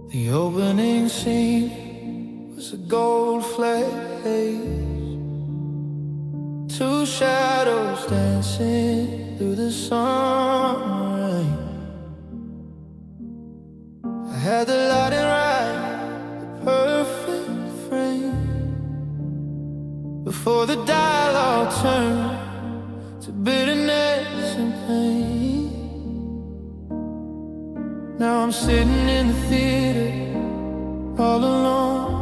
The opening scene was a gold flake haze, two shadows dancing through the sun rain. I had the lighting right, the perfect frame, before the dialogue turned to bitterness and pain. Now I'm sitting in the theater all alone,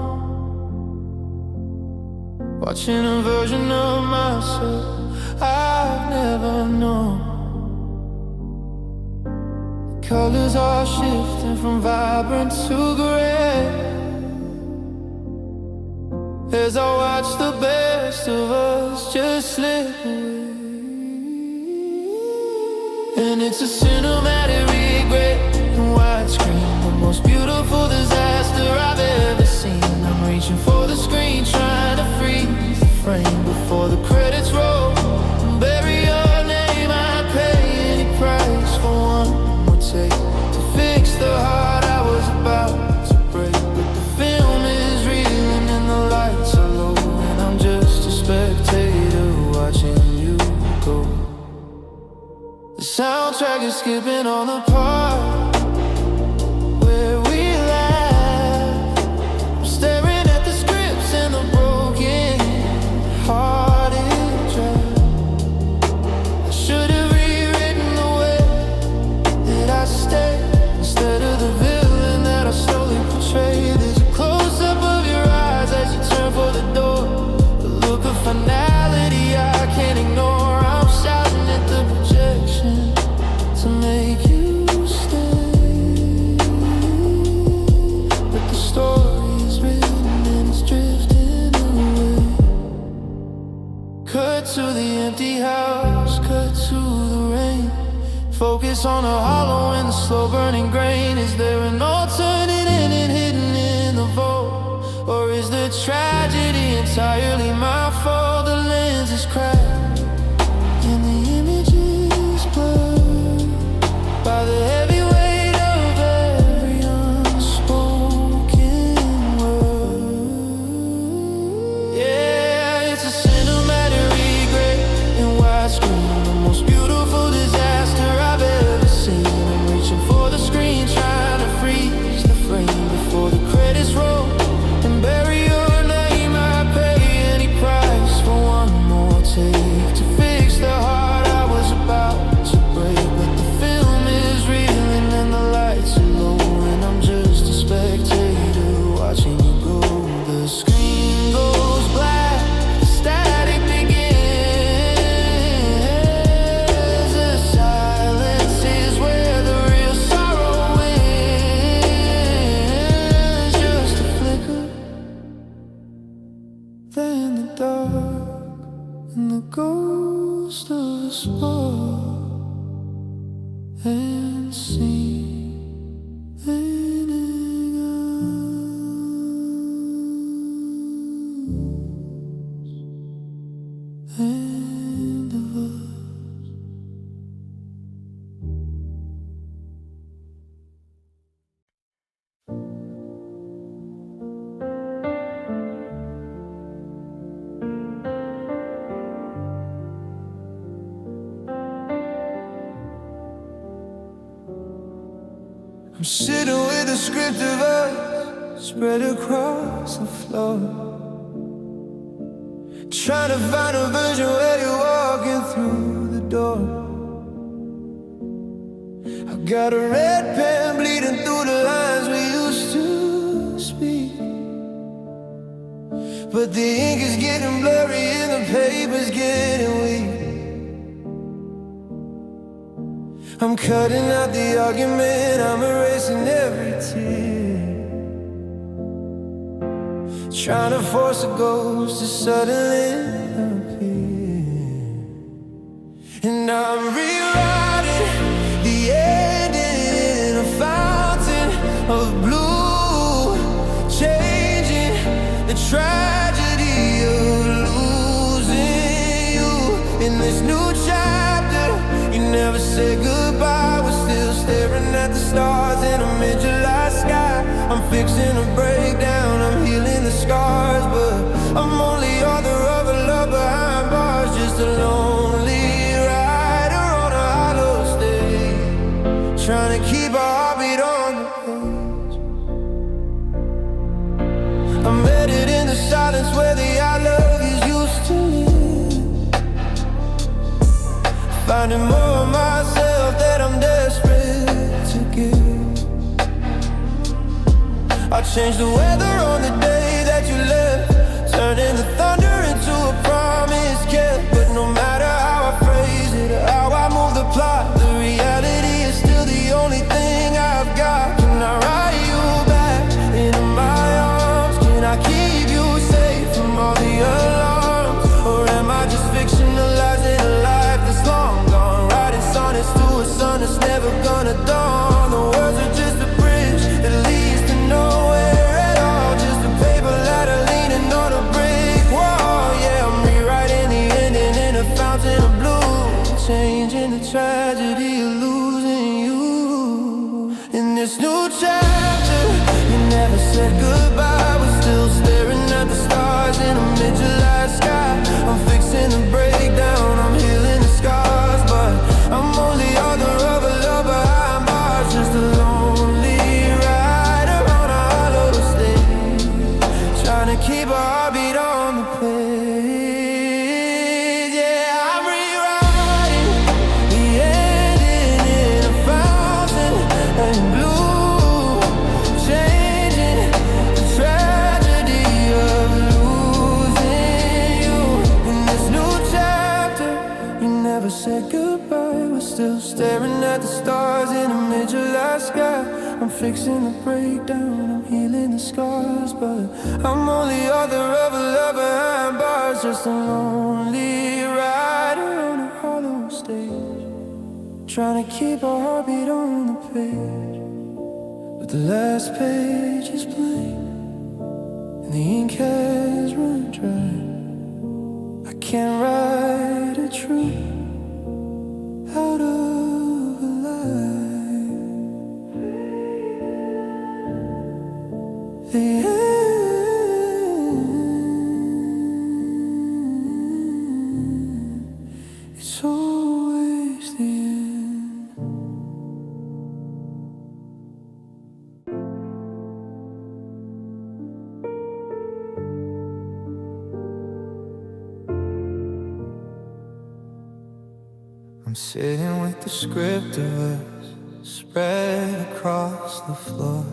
watching a version of myself I've never known. The colors are shifting from vibrant to gray as I watch the best of us just slip away. And it's a cinematic regret in widescreen, the most beautiful disaster I've ever seen. I'm reaching for the screen, trying to freeze the frame before the credits roll and bury your name. I'd pay any price for one more take to fix the heart I was about to break. But the film is reeling and the lights are low, and I'm just a spectator watching you go. The soundtrack is skipping on the part where we laugh. I'm staring at the scripts and the broken hearted draft. I should have rewritten the way that I stay instead of the villain that I slowly portray. There's a close-up of your eyes as you turn for the door, the look of finality I can't ignore. I'm shouting at the projection to make you stay, but the story is written and it's drifting away. Cut to the empty house, cut to the rain. Focus on the hollow and the slow burning grain. Is there an alternate ending hidden in the vault, or is the tragedy entirely my fault? The lens is cracked and the image is blurred by the heavy weight of every unspoken word. Yeah, it's a cinematic regret in widescreen, the most beautiful disaster I've ever seen. I'm reaching for the screen, trying to freeze the frame before the credits roll and bury your name. I'd pay any price for one more take to fix the heart I was about to break. But the film is reeling and the lights are low, and I'm just a spectator watching you go. The screen goes black, the static begins. The silence is where the real sorrow is. Just a flicker, then the dark and the ghost of a spark and see ending us, end of us. I'm sitting with a script of us spread across the floor, trying to find a version where you're walking through the door. I got a red pen bleeding through the lines we used to speak, but the ink is getting blurry and the paper's getting weak. I'm cutting out the argument, I'm erasing every tear, trying to force a ghost to suddenly appear. And I'm rewriting the ending in a fountain of blue, changing the tragedy of losing you in this new chapter. You never said goodbye, we're still staring at the stars in a mid-July sky. I'm fixing a breakdown, I'm healing the scars, but I'm only author of a love behind bars, just a lonely writer on a hollow stage, trying to keep a heartbeat on the page. I'm headed in the silence where the I love yous used to live, finding more of myself that I'm desperate to give. I changed the weather on the day that you left, turning the thunder into a promise kept. But no matter how I phrase it or how I move the plot, the reality is still the only thing I've got. Can I write you back into my arms? Can I keep you safe from all the alarms? Or am I just fictionalizing a life that's long gone? Writing sonnets to a sun that's never gonna dawn. The words are just a bridge that leads to nowhere at all, just a paper ladder leaning on a brick wall. Yeah, I'm rewriting the ending in a fountain of blue, changing the tragedy of losing you. In this new chapter, you never said goodbye. We're still staring at the stars in a mid-July sky. I'm fixing the breakdown, I'm healing the scars, but I'm only author of a love behind bars, just a lonely writer on a hollow stage, trying to keep a heartbeat on the page. Yeah, I'm rewriting the ending in a fountain and blue, changing the tragedy of losing you. In this new chapter, you never said goodbye. We're still staring at the stars in a mid-July sky. I'm fixing the breakdown, I'm healing the scars, but I'm only author of a love behind bars, just a lonely writer on a hollow stage, trying to keep a heartbeat on the page. But the last page is blank, and the ink has run dry. I can't write a truth out of a lie. The end, it's always the end. I'm sitting with the script of us spread across the floor,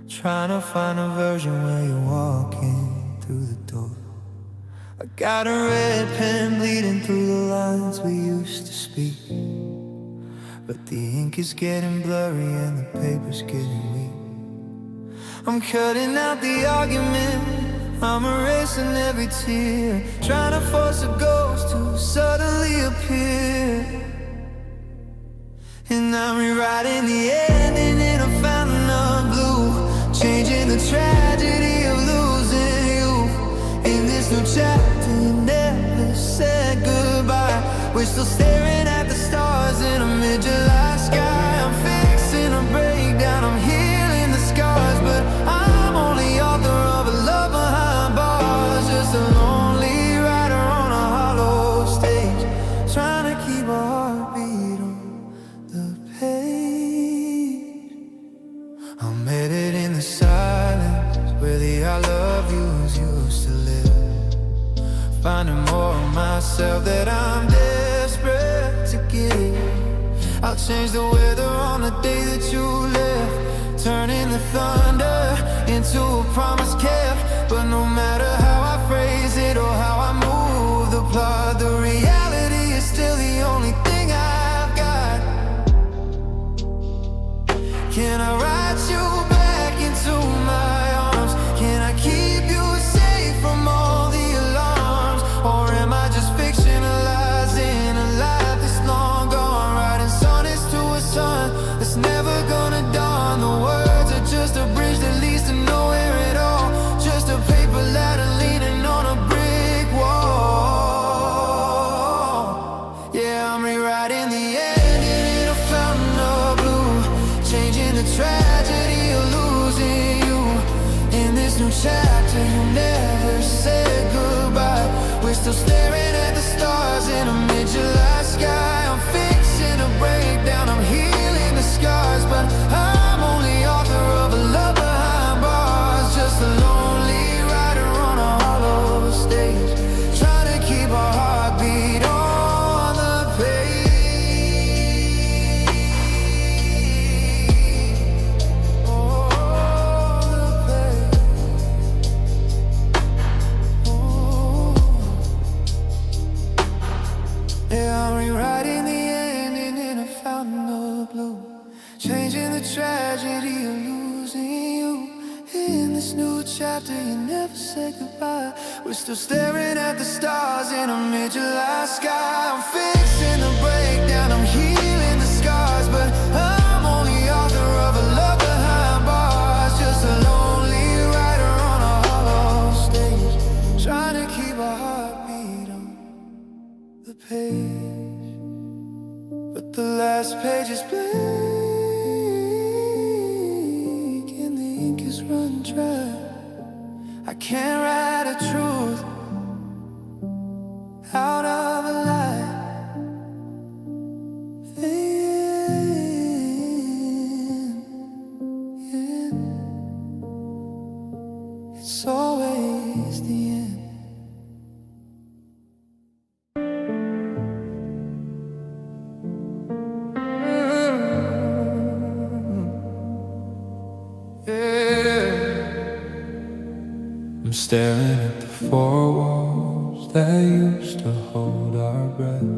trying to find a version where you're walking through the door. I got a red pen bleeding through the lines we used to speak, but the ink is getting blurry and the paper's getting weak. I'm cutting out the argument, I'm erasing every tear, trying to force a ghost to suddenly appear. And I'm rewriting the ending in a fountain of blue, changing the tragedy of losing you. In this new chapter, you never said goodbye. We're still staring at the stars in a mid-July sky. I'm fixing a breakdown, I'm healing the scars, but I'm only author of a love behind bars, just a lonely writer on a hollow stage, trying to keep a heartbeat on the page. I'm headed in the silence where the I love yous used to live, finding more of myself that I'm desperate to give. I'll change the weather on the day that you left, turning the thunder into a promise kept. But no matter how I phrase it or how I move the plot, the reality is still the only thing I've got. Can I write you back into my arms? Can I keep you safe from all the alarms? Or am I just fictionalizing a life that's long gone, writing sonnets to a sun that's never gonna dawn? The words are just a bridge that leads to nowhere at all, just a paper ladder leaning on a brick wall. Yeah, I'm rewriting the ending in a fountain of blue, changing the tragedy of losing losing you. In this new chapter, you never said goodbye. We're still staring at the stars in a mid-July sky. I'm fixing a breakdown, I'm healing the scars, but I'm only author of a love behind bars. Just a lonely writer on a hollow stage, trying to keep our heartbeat on the page. On the page. Yeah, I'm rewriting the ending in a fountain of blue, changing the tragedy of losing you. In this new chapter, you never said goodbye. We're still staring at the stars in a mid-July sky. I'm fixing the breakdown, I'm healing the scars, but I'm only author of a love behind bars. Just a lonely writer on a hollow stage, trying to keep our heartbeat on the page. But the last page is blank and the ink is run dry. I can't write a truth out of a lie. The end. It's always the end. I'm staring at the four walls that used to hold our breath.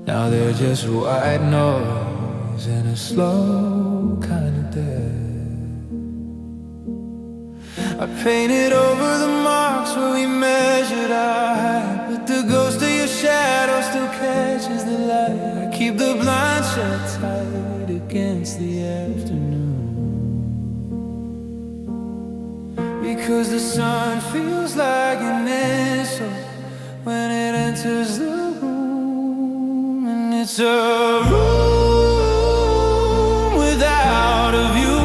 Now they're just white noise and a slow kind of death. I painted over the marks where we measured our height, but the ghost of your shadow still catches the light. I keep the blind shut tight against the afternoon, because the sun feels like an insult when it enters the room. And it's a room without a view,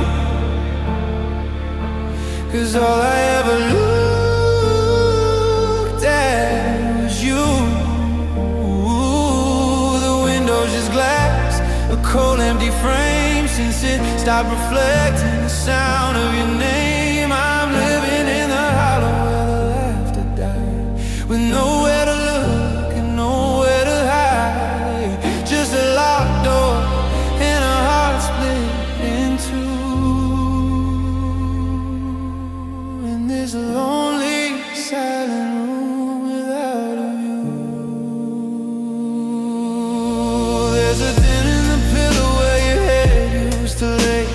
'cause all I ever looked at was you. The window's just glass, a cold empty frame, since it stopped reflecting the sound of your name. I'm living in the hollow where the laughter died, with nowhere to look and nowhere to hide. Just a locked door and a heart split in two. In this lonely, silent room without a view. There's a dent in the pillow where your head used to lay.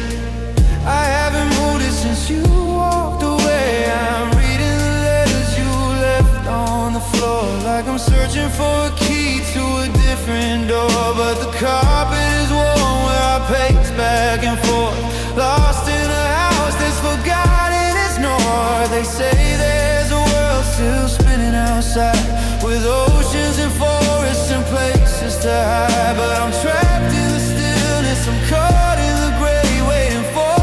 I haven't moved it since you walked away. I'm reading the letters you left on the floor, like I'm searching for a key to a different door. But the carpet is warm where I pace back and forth, lost in a house that's forgotten its north. They say there's a world still spinning outside, with oceans and forests and places to hide. But I'm trapped in the stillness, I'm caught in the gray, waiting for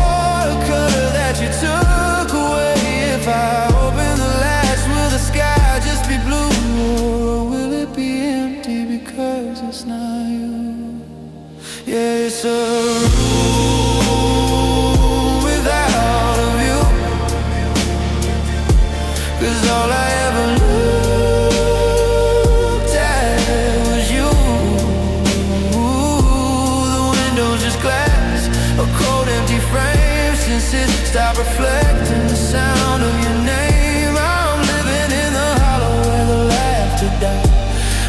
the color that you took away. If I open the latch, will the sky just be blue, or will it be empty because it's not you? Yeah, it's a room without a view, 'cause all I ever looked at was you. The window's just glass, a cold empty frame, since it stopped reflecting the sound of your name. I'm living in the hollow where the laughter died,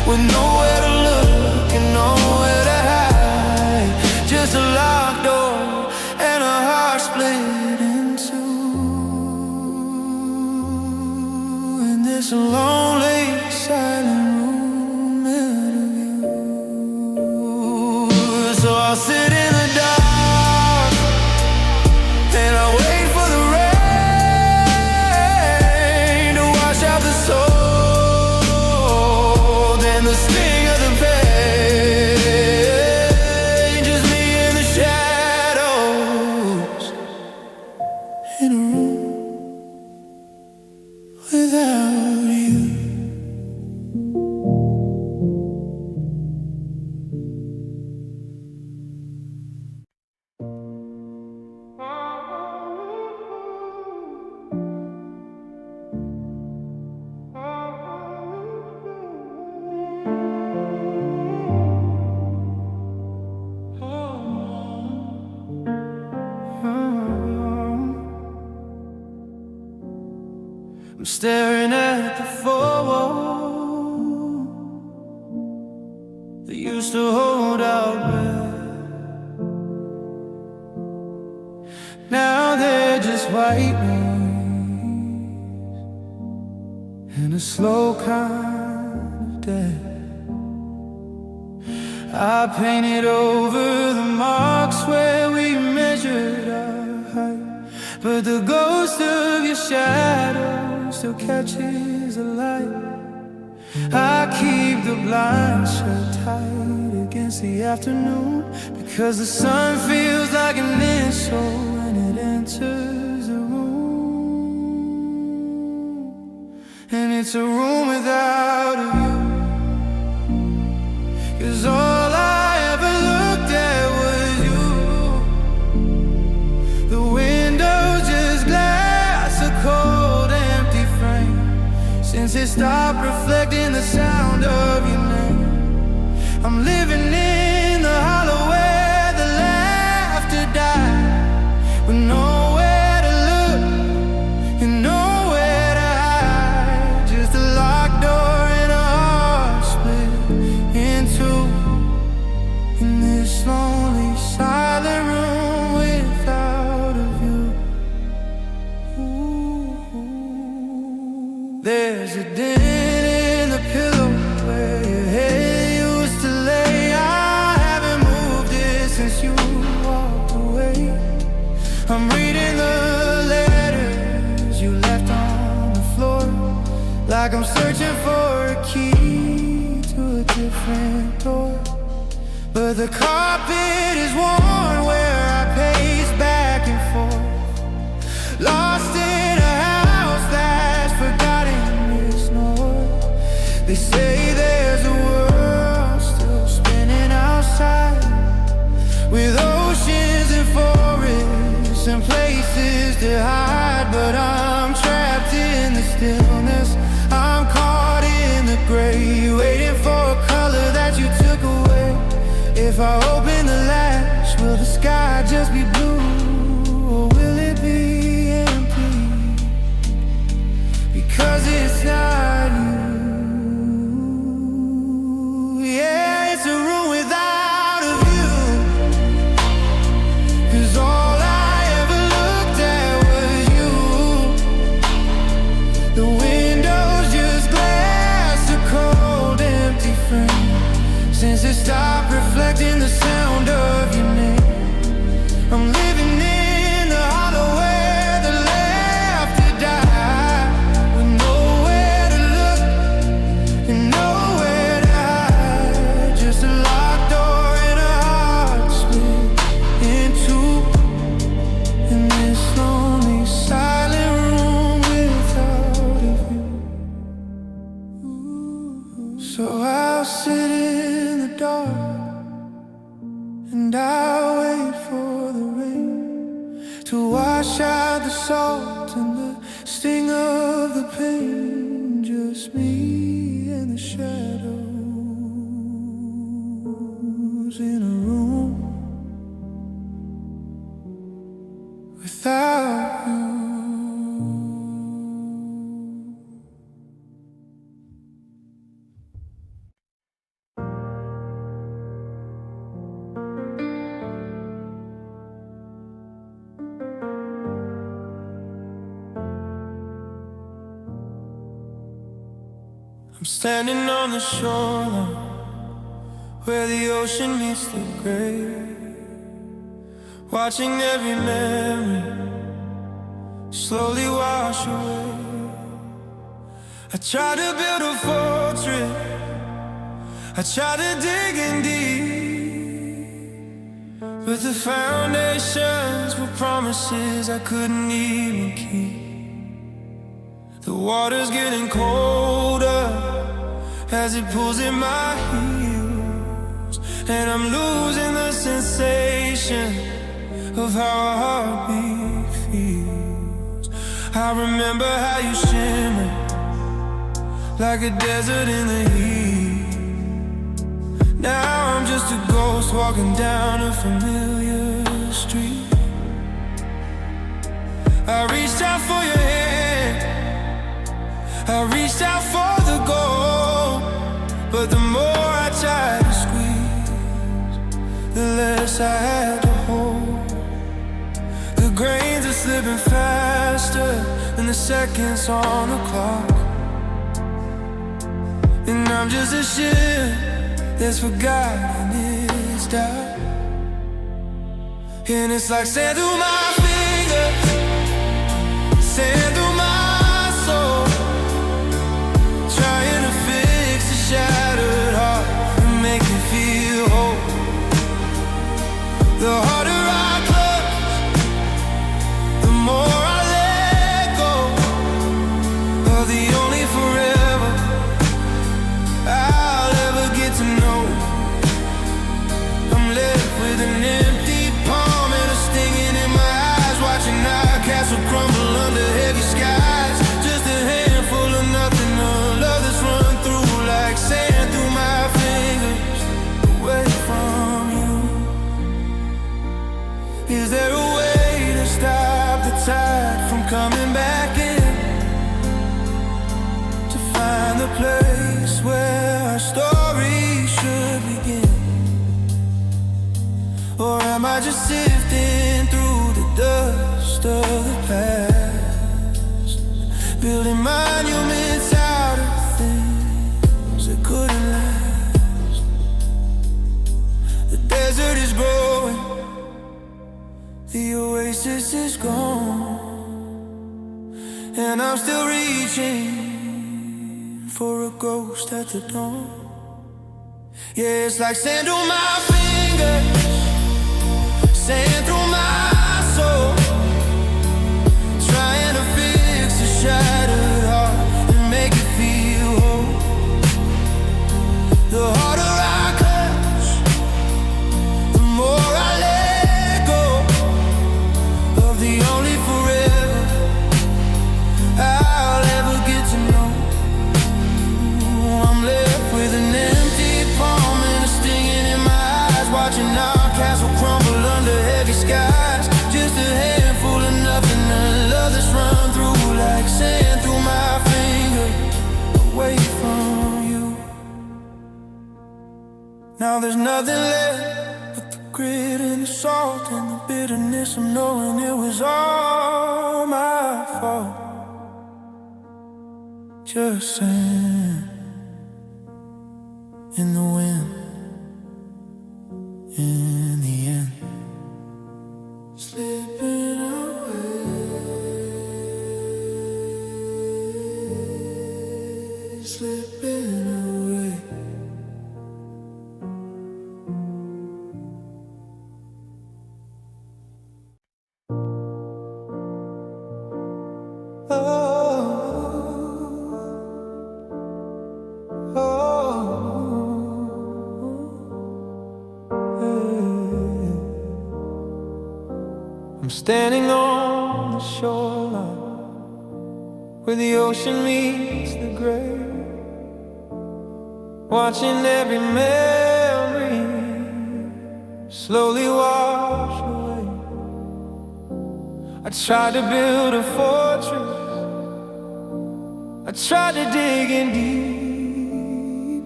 with nowhere to look and nowhere to hide. Just a locked door and a heart split in two. In this lonely, silent room out of you. So I'll sit in the dark and I wait for the rain to wash out the soul, then the sting of the pain. Just me in the shadow, I'm staring at the four walls that used to hold our breath. Now they're just white noise and a slow kind of death. I painted over the marks where we measured our height, but the ghost of your shadow still catches the light. I keep the blinds shut tight against the afternoon, because the sun feels like an insult when it enters the room. And it's a room without a view, 'cause all I ever looked at was you. The window's just glass, a cold empty frame, since it stopped reflecting the sound of your name. I'm living in the hollow where the laughter died, with nowhere to look and nowhere to hide. Just a locked door and a heart split in two, in this lonely silent room without a view. Ooh. There's a dent in the pillow where your head used to lay. I haven't moved it since you walked away. I'm reading the letters you left on the floor, like I'm searching for a key to a different door. But the carpet is worn where I pace back and forth, lost in a house that's forgotten its north. They say there's a world still spinning outside, with oceans and forests and places to hide. But I'm trapped in the stillness, I'm caught in the gray, waiting for a color that you took away. If I open the latch, will the sky just be blue, or will it be empty? Because it's not you. Yeah, it's a room without a view, 'cause all I ever looked at was you. The window's just glass, a cold empty frame, since it stopped reflecting the sound of your name. I'm living in the hollow where the laughter died, with nowhere to look and nowhere to hide. Just a locked door and a heart split in two, in this lonely silent room without a view. So I'll sit in the dark and I'll wait for the rain to wash out the salt and the sting of the pain. Just me and the shadows in a room without you. I'm standing on the shoreline where the ocean meets the grave, watching every memory slowly wash away. I try to build a fortress, I try to dig in deep, but the foundations were promises I couldn't even keep. The water's getting colder as it pulls in my heels, and I'm losing the sensation of how a heartbeat feels. I remember how you shimmered like a desert in the heat. Now I'm just a ghost walking down a familiar street. I reached out for your hand, slipping faster than the seconds on the clock. And I'm just a ship that's forgotten its dock. And it's like sand through my fingers, sand through my soul, trying to fix a shattered heart and make it feel whole. The harder I close, the more I let go of the only forever I'll ever get to know. I'm left with an empty palm and a stinging in my eyes, watching our castle crumble under heavy skies. Just a handful of nothing, a love that's run through like sand through my fingers, away from you. Is there a way to stop the tide from coming back in, to find the place where our story should begin? Or am I just sifting through the dust of the past, building monuments out of things that couldn't last? The desert is growing, the oasis is gone, and I'm still reaching for a ghost at the dawn. Yeah, it's like sand on my fingers, sand through my soul, trying to fix a shattered heart and make it feel whole. The harder I clutch, the more I let go of the only forever I'll ever get to know. I'm left with an empty palm and a stinging in my eyes, watching our castle crumble under heavy skies. Just a handful of nothing, a love that's run through like sand through my fingers, away from you. Now there's nothing left but the grit and the salt and the bitterness of knowing it was all my fault. Just sand in the wind, in the end, slipping away, slipping away. I'm standing on the shoreline where the ocean meets the grave, watching every memory slowly wash away. I tried to build a fortress, I tried to dig in deep,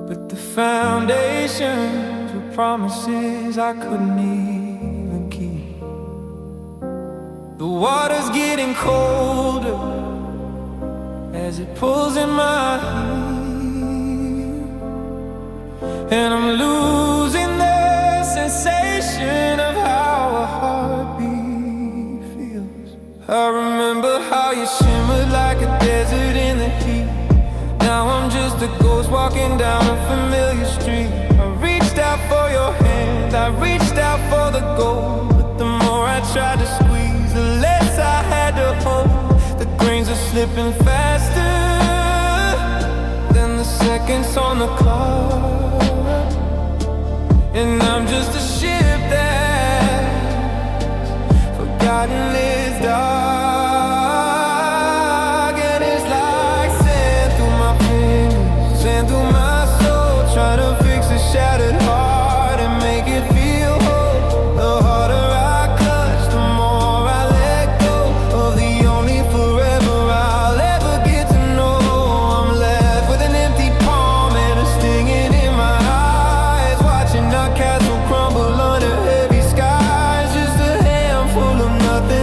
but the foundations were promises I couldn't even keep. The water's getting colder as it pulls in my heel, and I'm losing the sensation of how a heartbeat feels. I remember how you shimmered like a desert in the heat. Now I'm just a ghost walking down a familiar street. I reached out for your hand, I reached out for the gold, but the more I tried to squeeze, the less I had to hold. The grains are slipping faster than the seconds on the clock, and I'm just a ship that's forgotten its dock. And it's like sand through my fingers, sand through my soul, trying to fix a shattered heart and make it feel whole. The harder I clutch, the more I let go of the only forever I'll ever get to know. I'm left with an empty palm and a stinging in my eyes, watching our castle crumble under heavy skies. Just a handful of nothing,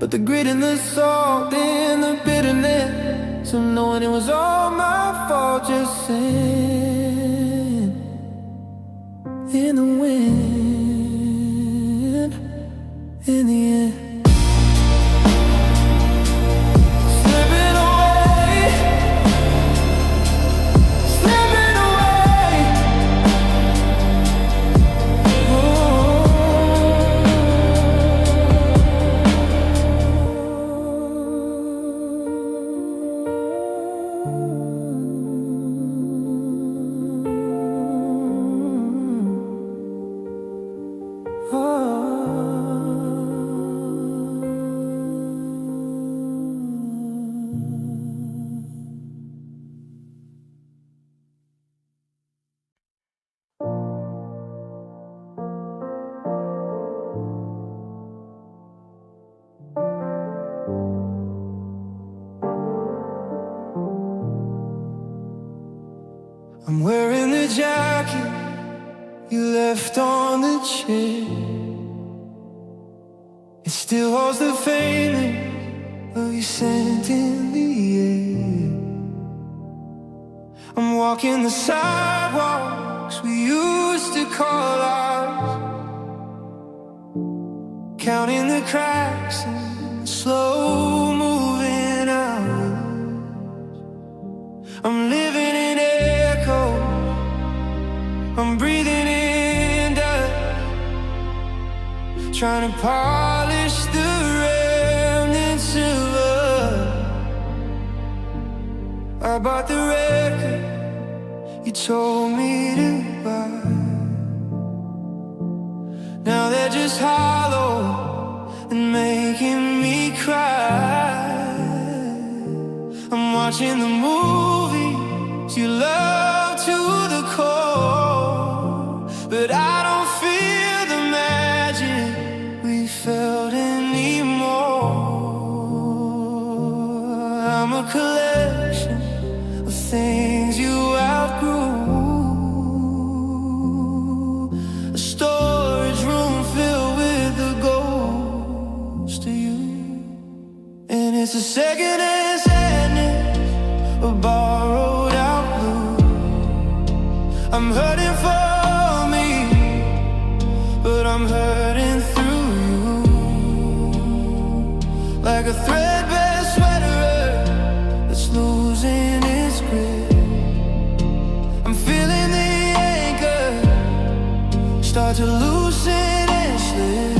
But the grit and the salt and the bitterness of knowing it was all my fault just sent in the wind in the end. I'm wearing the jacket you left on the chair. It still holds the feeling of your scent in the air. I'm walking the sidewalks we used to call ours, counting the cracks and slow moving hours. I'm living in echo, I'm breathing in dust, trying to polish the remnants of love. I bought the record you told me to buy. Now they're just hollow and making me cry. I'm watching the movies you love to the core, but I don't feel the magic we felt anymore. I'm a collection of things you outgrew, a storage room filled with the ghost of you. And it's a second-hand sadness, a borrowed out blue. I'm hurting for me, but I'm hurting through you. Like a threadbare sweater that's losing its grip, I'm feeling the anchor start to loosen and slip.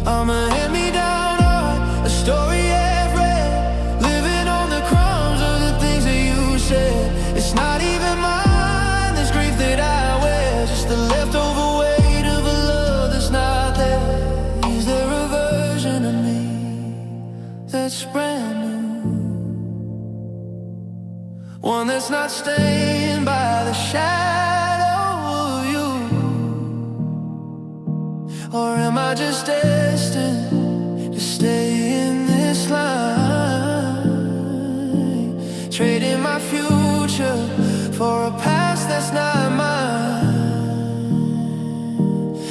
I'm a hand-me-down art, a story I've read, living on the crumbs of the things that you said. It's not even mine, this grief that I wear, just the leftover weight of a love that's not there. Is there a version of me that's brand new, one that's not stained by the shadow of you? Or am I just destined to stay in this line, trading my future for a past that's not mine?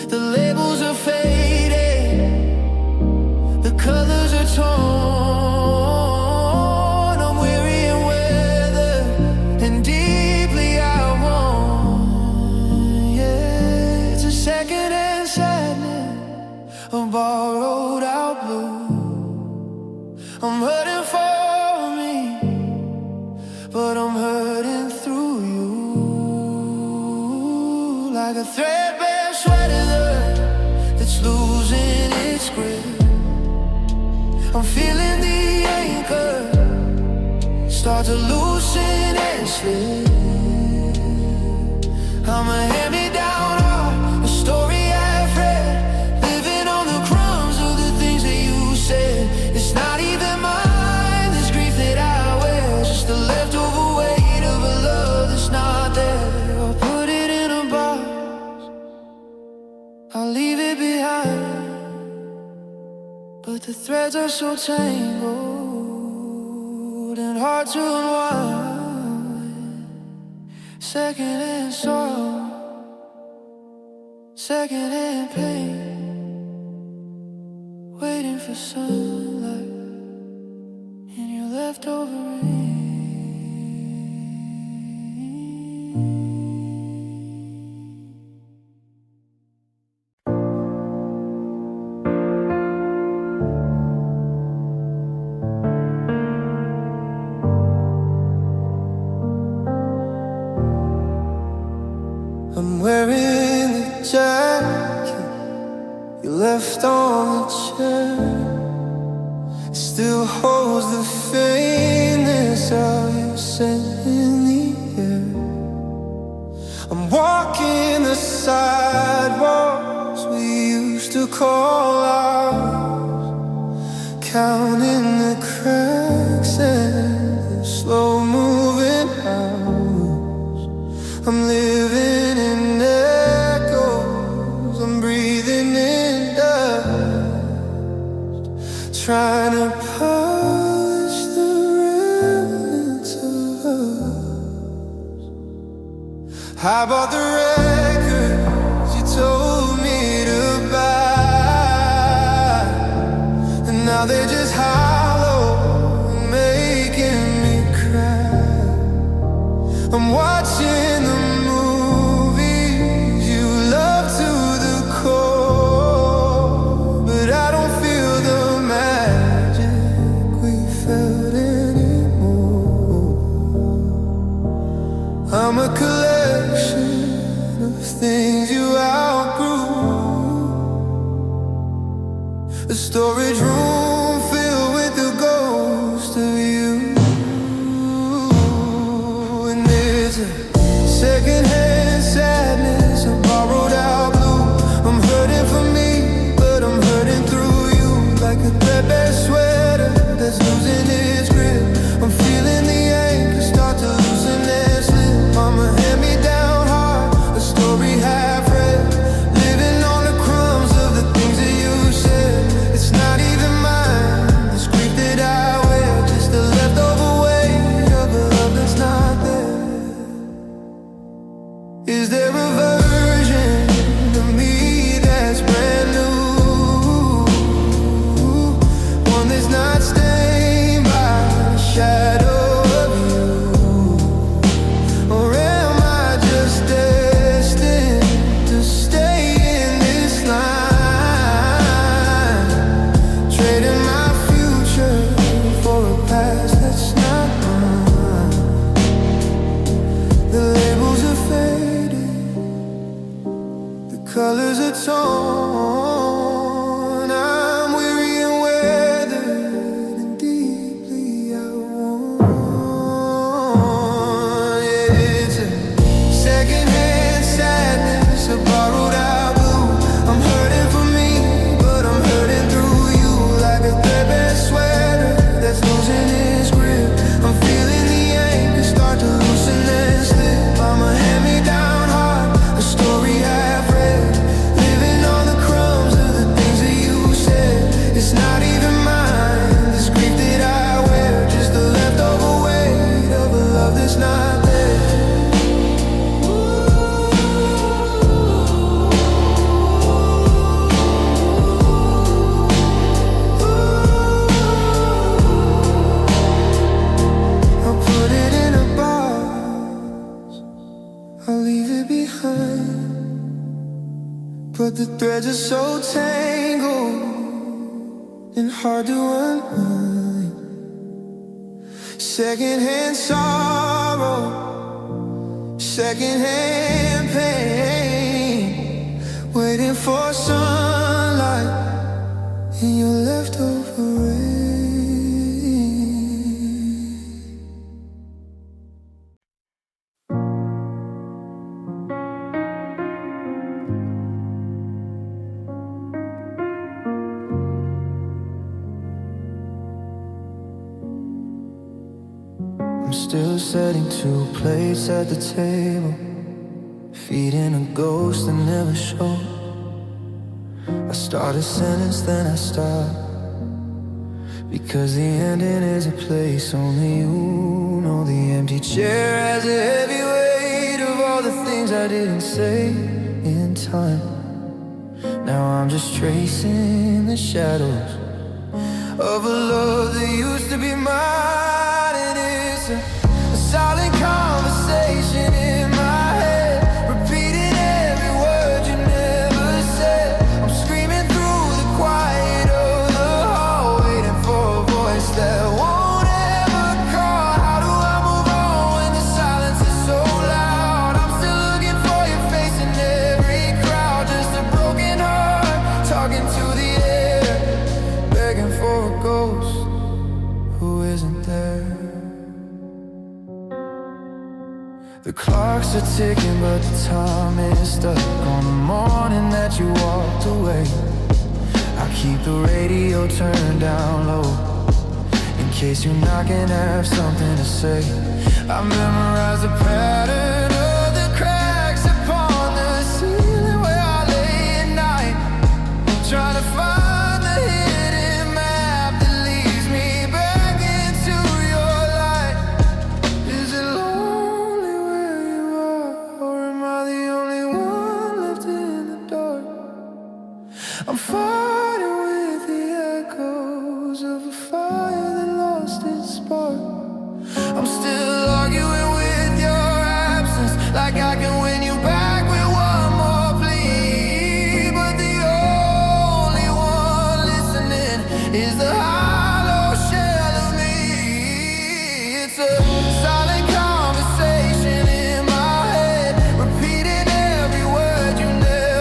The labels are fading, the colors are torn. I'm weary and weathered and deeply outworn. Yeah, it's a second-hand sadness, a borrowed out blue. I'm hurting for me, but I'm hurting through you. Like a threadbare sweater that's losing its grip, I'm feeling the anchor start to loosen and slip. I'm a hand-me-down art, a story I've read, living on the crumbs of the things that you said. It's not even mine, this grief that I wear, just the leftover weight of a love that's not there. I'll put it in a box, I'll leave it behind, but the threads are so tangled and hard to unwind. Second-hand sorrow, second-hand pain, wait the sunlight in your leftover rain. I'm wearing the jacket you left on the chair. It still holds the faintness of your scent in the air. I'm walking the sidewalks we used to call ours, counting the cracks and the slow-moving hours. I'm living in echoes, I'm breathing in dust, trying to polish the remnants of us. I bought the records you told me to buy, and now they're just hollow and making me cry. I'm watching the movies you love to the core, but I don't feel the magic we felt anymore. I'm a collection of things you outgrew, a storage room filled with the ghost of you. And there's a secondhand sadness, a borrowed out blue. I'm hurting for me, but I'm hurting through you, like a threadbare sweater that's losing its grip. I'm feeling the anchor start to loosen and slip. Mama hand me down hard, a story half read, living on the crumbs of the things that you said. It's not even mine, this grief that I wear, just a leftover weight of a love that's not there. Is there a version of me that's brand new, one that's not stained by the shadow of you? Or am I just destined to stay in this line, trading my future for a past that's not mine? The labels are faded, the colors are torn. I'm weary and weathered and deeply outworn. It's a secondhand sadness, a borrowed out blue. I'm hurting for me, but I'm hurting through you, like a threadbare sweater that's losing its grip. I'm feeling the anchor start to loosen and slip. Mama hand me down hard, a story half read, living on the crumbs of the things that you said. It's not even mine, this grief that I wear, just the leftover weight of a love that's not there. I'll put it in a box, I'll leave it behind, but the threads are so tangled and hard to unwind. Secondhand sorrow, secondhand pain, waiting for sunlight in your leftover rain. I'm still setting 2 plates at the table, feeding a ghost that never showed. I start a sentence, then I stop, because the ending is a place only you know. The empty chair has a heavy weight of all the things I didn't say in time. Now I'm just tracing the shadows of a love that used to be mine. And it's a silent conversation in my head, repeating every word you never said. I'm screaming through the quiet of the hall, waiting for a voice that won't ever call. How do I move on when the silence is so loud? I'm still looking for your face in every crowd, just a broken heart talking to the air, begging for a ghost who isn't there. The clocks are ticking, but the time is stuck on the morning that you walked away. I keep the radio turned down low, in case you're not gonna have something to say. I memorize the pattern of the cracks upon the ceiling where I lay at night, trying to find the hidden map that leads me back into your light. Is it lonely where you are, or am I the only one left in the dark? I'm fighting with the echoes of a fire that lost its spark. I'm still arguing with your absence, like I can win you back with one more plea. But the only one listening is the hollow shell of me. It's a silent conversation in my head, repeating every word you never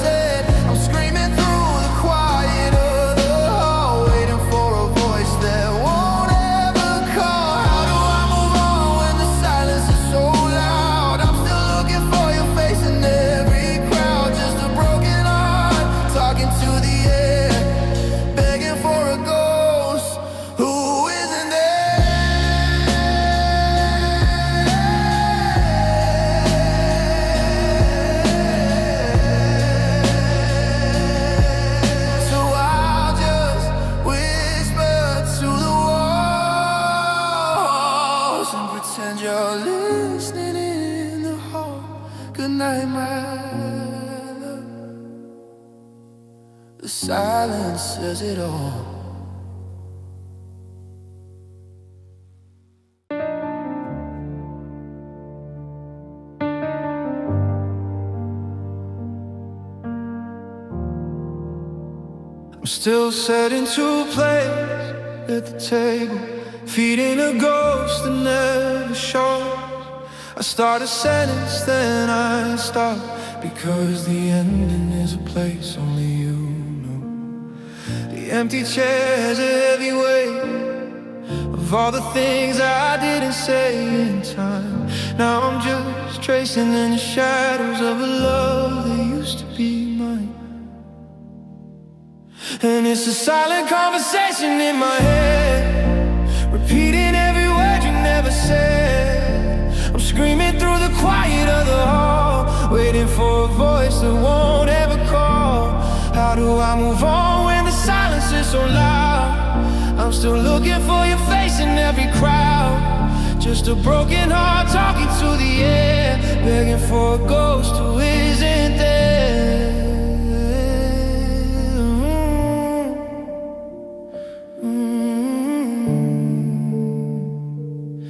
said. I'm screaming through the quiet of the hall, waiting for a voice that won't ever call. How do I move on when the silence is so loud? I'm still looking for your face in every crowd, just a broken heart talking to the air, begging for a ghost who isn't there. So I'll just whisper to the walls and pretend you're listening in the hall. Good night, my love. The silence says it all. I'm still setting to place at the table, feeding a ghost that never shows. I start a sentence, then I stop, because the ending is a place only you know. The empty chairs, a heavy weight of all the things I didn't say in time. Now I'm just tracing in the shadows of a love that used to be mine. And it's a silent conversation in my head, repeating every word you never said. I'm screaming through the quiet of the hall, waiting for a voice that won't ever call. How do I move on when the silence is so loud? I'm still looking for your face in every crowd, just a broken heart talking to the air, begging for a ghost who isn't there.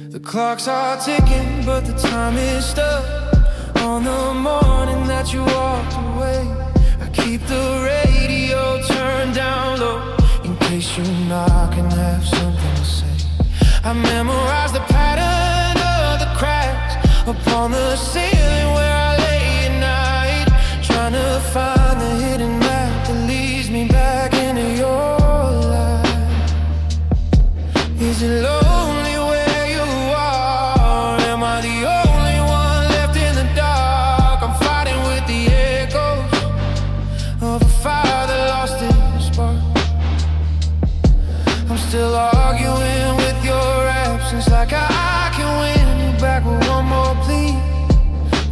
The clocks are ticking, but the time is stuck on the morning that you walked away. I keep the radio turned down low, in case you knock and have something to say. I memorize the pattern of the cracks upon the ceiling where I lay at night, trying to find the hidden map that leads me back into your life. Is it lonely where you are? Am I the only one left in the dark? I'm fighting with the echoes of a fire that lost its spark. I'm still arguing with your absence, like I can win you back with one more plea.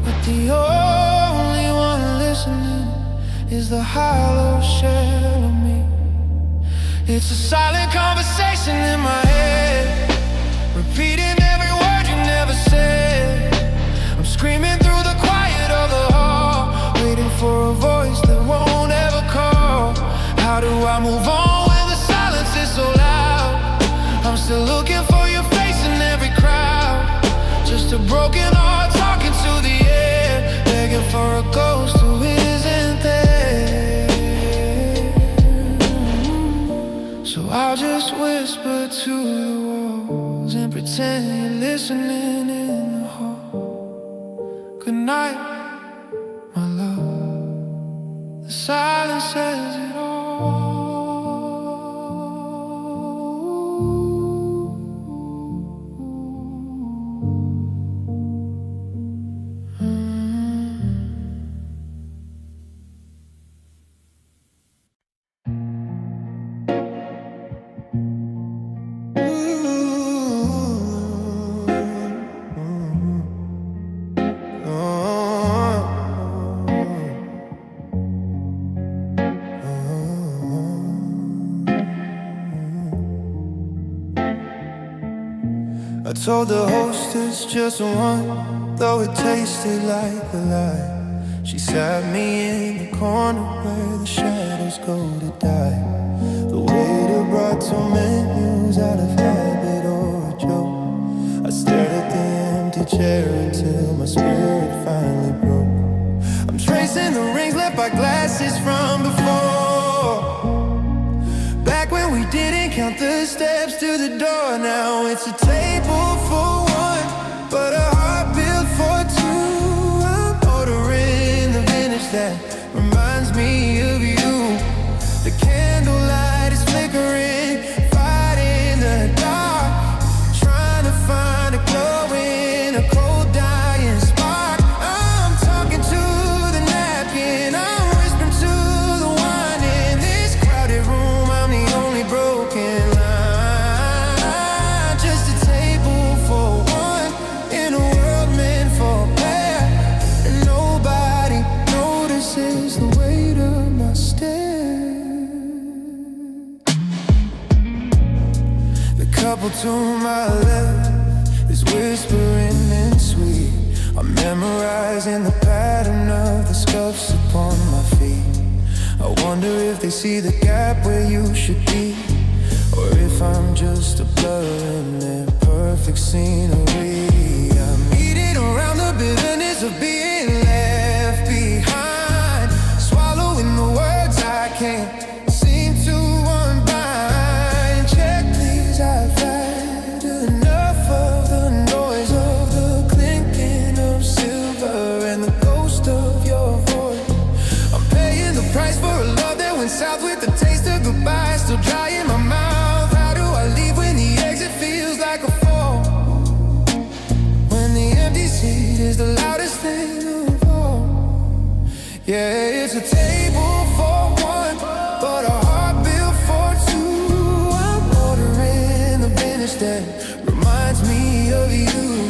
But the only one listening is the hollow shell of me. It's a silent conversation in my head, repeating every word you never said. I'm screaming through the quiet of the hall, waiting for a voice that won't ever call. How do I move on when the silence is so loud? So I'll just whisper to the walls and pretend you're listening in the hall. Good night, my love. The silence says it all. I told the hostess just one, though it tasted like a lie. She sat me in the corner where the shadows go to die. The waiter brought two menus out of habit or a joke. I stared at the empty chair until my spirit finally broke. I'm tracing the rings left by glasses from before, back when we didn't count the steps to the door. Now it's a table for one, but a heart built for two. I'm ordering the vintage that reminds me of you. The candlelight is flickering, fighting the dark, trying to find a glow in a cold dying spark. I'm talking to the napkin, I'm whispering to the wine. In this crowded room, I'm the only broken line. Just a table for one in a world meant for a pair, and nobody notices the weight of my stare. The couple to my left is whispering and sweet. I'm memorizing the pattern of the scuffs upon my feet. I wonder if they see the gap where you should be, or if I'm just a blur in their perfect scenery. I'm eating around the bitterness of being left behind, swallowing the words I can't seem to unbind. Check please, I've had enough of the noise of the clinking of silver and the ghost of your voice. I'm paying the price for a love that went south with the taste of goodbye still dry in my mouth. How do I leave when the exit feels like a fall, when the empty seat is the loudest thing of all? Yeah, it's a table for one, but a heart built for two. I'm ordering the vintage that reminds me of you.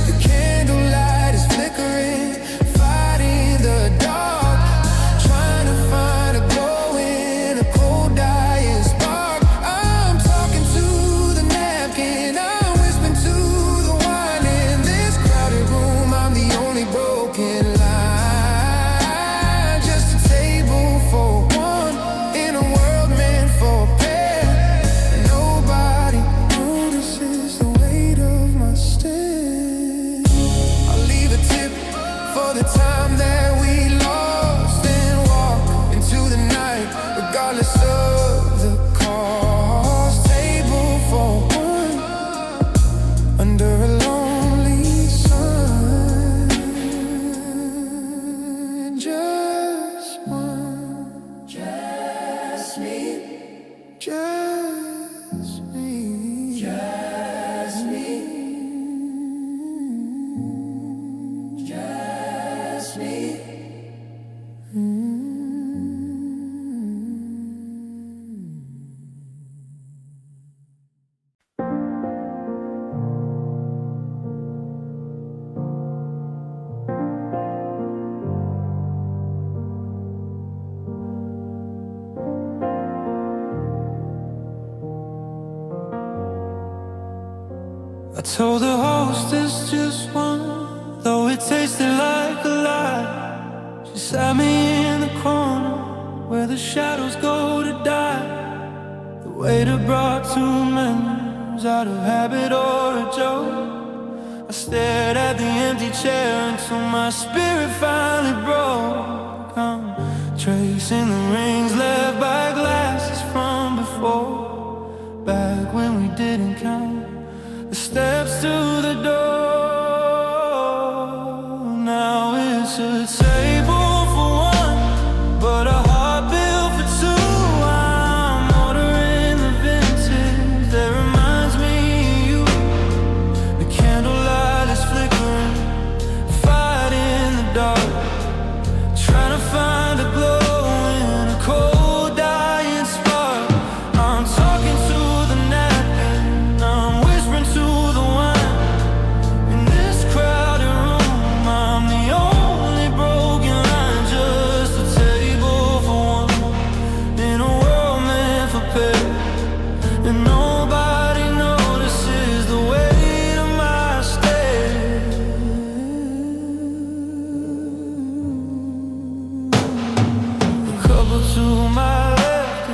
The candlelight is flickering, fighting the dark, trying to find a glow in a cold dying spark. I'm talking to the napkin, I'm whispering to the wine. In this crowded room, I'm the only broken line. Just a table for one in a world meant for a pair, and nobody notices the weight of my stare. I'll leave a tip for the time that we lost and walk into the night, regardless of the cost. Table for one under a lonely sun. Just one, just me, just me, just me, just me. I told the hostess just one, though it tasted like a lie. She sat me in the corner where the shadows go to die. The waiter brought two menus out of habit or a joke. I stared at the empty chair until my spirit finally broke. I'm tracing the rings left by glasses from before, didn't count the steps to the door. Now it's a table for one, but a heart built for two. I'm ordering the vintage that reminds me of you. The candlelight is flickering, fight in the dark, trying to find a glow in a cold dying spark. I'm talking to the napkin, I'm whispering to the wine. In this crowded room, I'm the only broken line. Just a table for one, in a world meant for pair. And nobody notices the weight of my stare. The couple to my left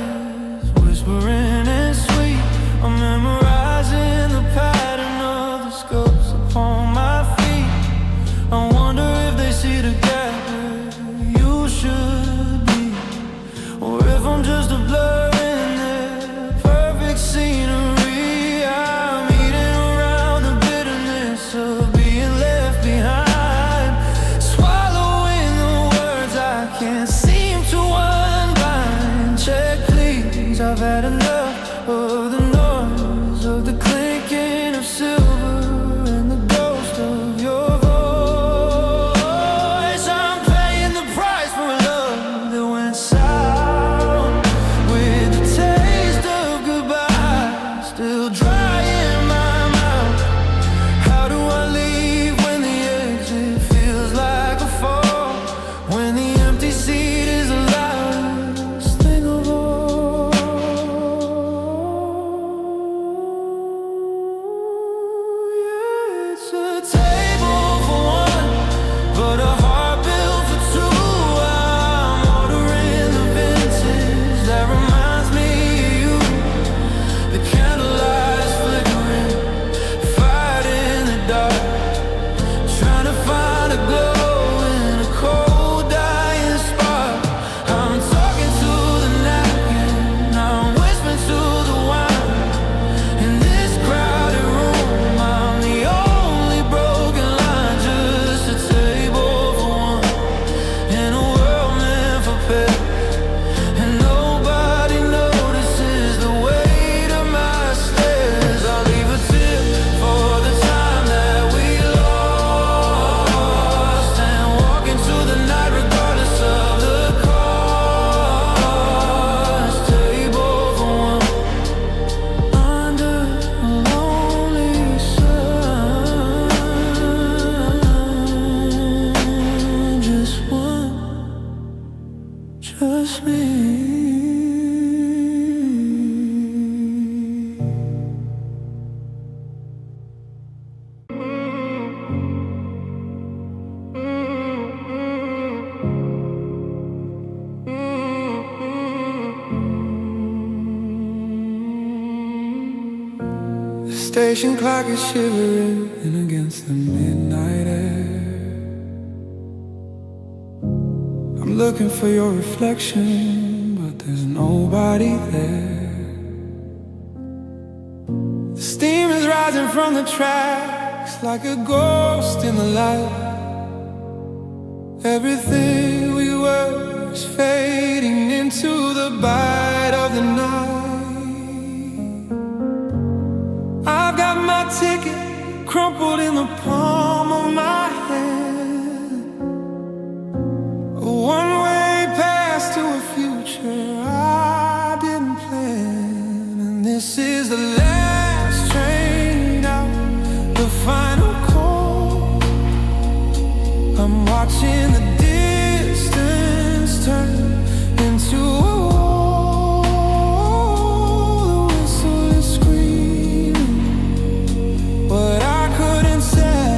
is whispering and sweet. I'm memorizing the pattern of the sculpts upon my feet. I wonder if they see the gap where you should be, or if I'm just a blur in their perfect scenery. I'm eating around the bitterness of being left behind, swallowing the words I can't seem to unbind. Check please, I've had enough of the noise of the clinking of silver and the ghost of your voice. I'm paying the price for a love that went south, with the taste of goodbye still dry in my mouth. How do I leave when the exit feels like a fall, when the empty seat is the loudest thing of all? Yeah, it's a table for one, but a heart built for two. I'm ordering the vintage that reminds me of you. The candlelight is flickering, fight in the dark, trying to find a glow in a cold dying spark. I'm talking to the napkin, I'm whispering to the wine. In this crowded room, I'm the only broken line. Just a table for one, in a world meant for pair. And nobody notices the weight of my stairs. I'll leave a tip for the time that we lost, and walk into the night regardless of the cost. Table for one, under a lonely sun. Just one, just me. The station clock is shivering against the midnight air. I'm looking for your reflection, but there's nobody there. The steam is rising from the tracks like a ghost in the light. Everything we were is fading into the bite of the night. I've got my ticket crumpled in the palm of my hand, a one-way pass to a future I didn't plan. And this is the last train out, the final call. I'm watching the distance turn into a wall. The whistle is screaming what I couldn't say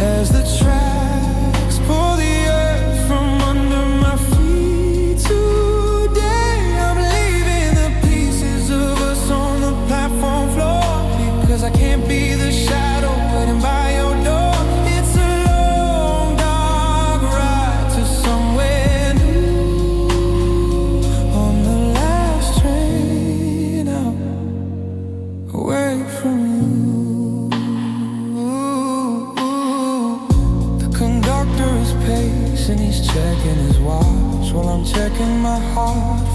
as the tracks pull the earth from under my feet. Today I'm leaving the pieces of us on the platform floor, because I can't be the shadow waiting by your door. It's a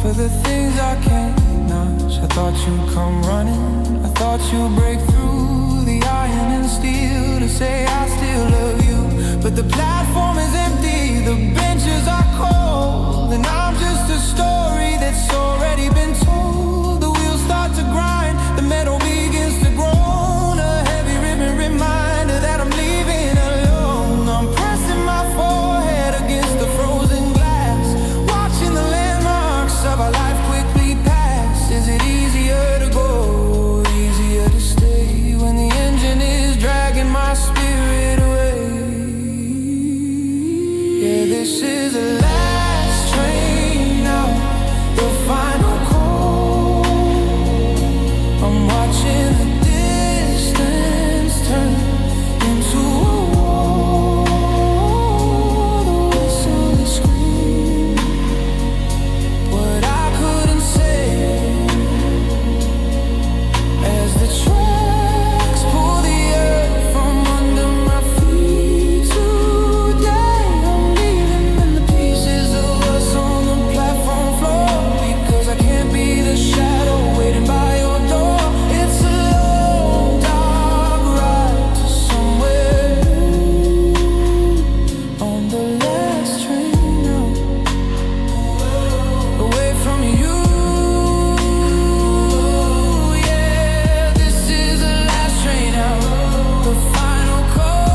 for the things I can't notch. I thought you'd come running, I thought you'd break through the iron and steel to say I still love you. But the platform is empty, the benches are cold, and I'm just a story that's already been told. The wheels start to grind, the metal begins to groan, a heavy ribbon reminder that I'm leaving alone. I'm pressing my forehead against the frozen glass, watching the landmarks of our life quickly pass. Is it easier to go, easier to stay, when the engine is dragging my spirit away? Yeah, this is the last train out, the final call. I'm watching the distance turn into a wall. The whistle is screaming what I couldn't say, as the tracks pull the earth from under my feet. Today I'm leaving, and the pieces of us on the platform floor, because I can't be the shadow waiting by your door. It's a long, dark ride to somewhere new, on the last train out, away from you. Yeah, this is the last train out, the final call.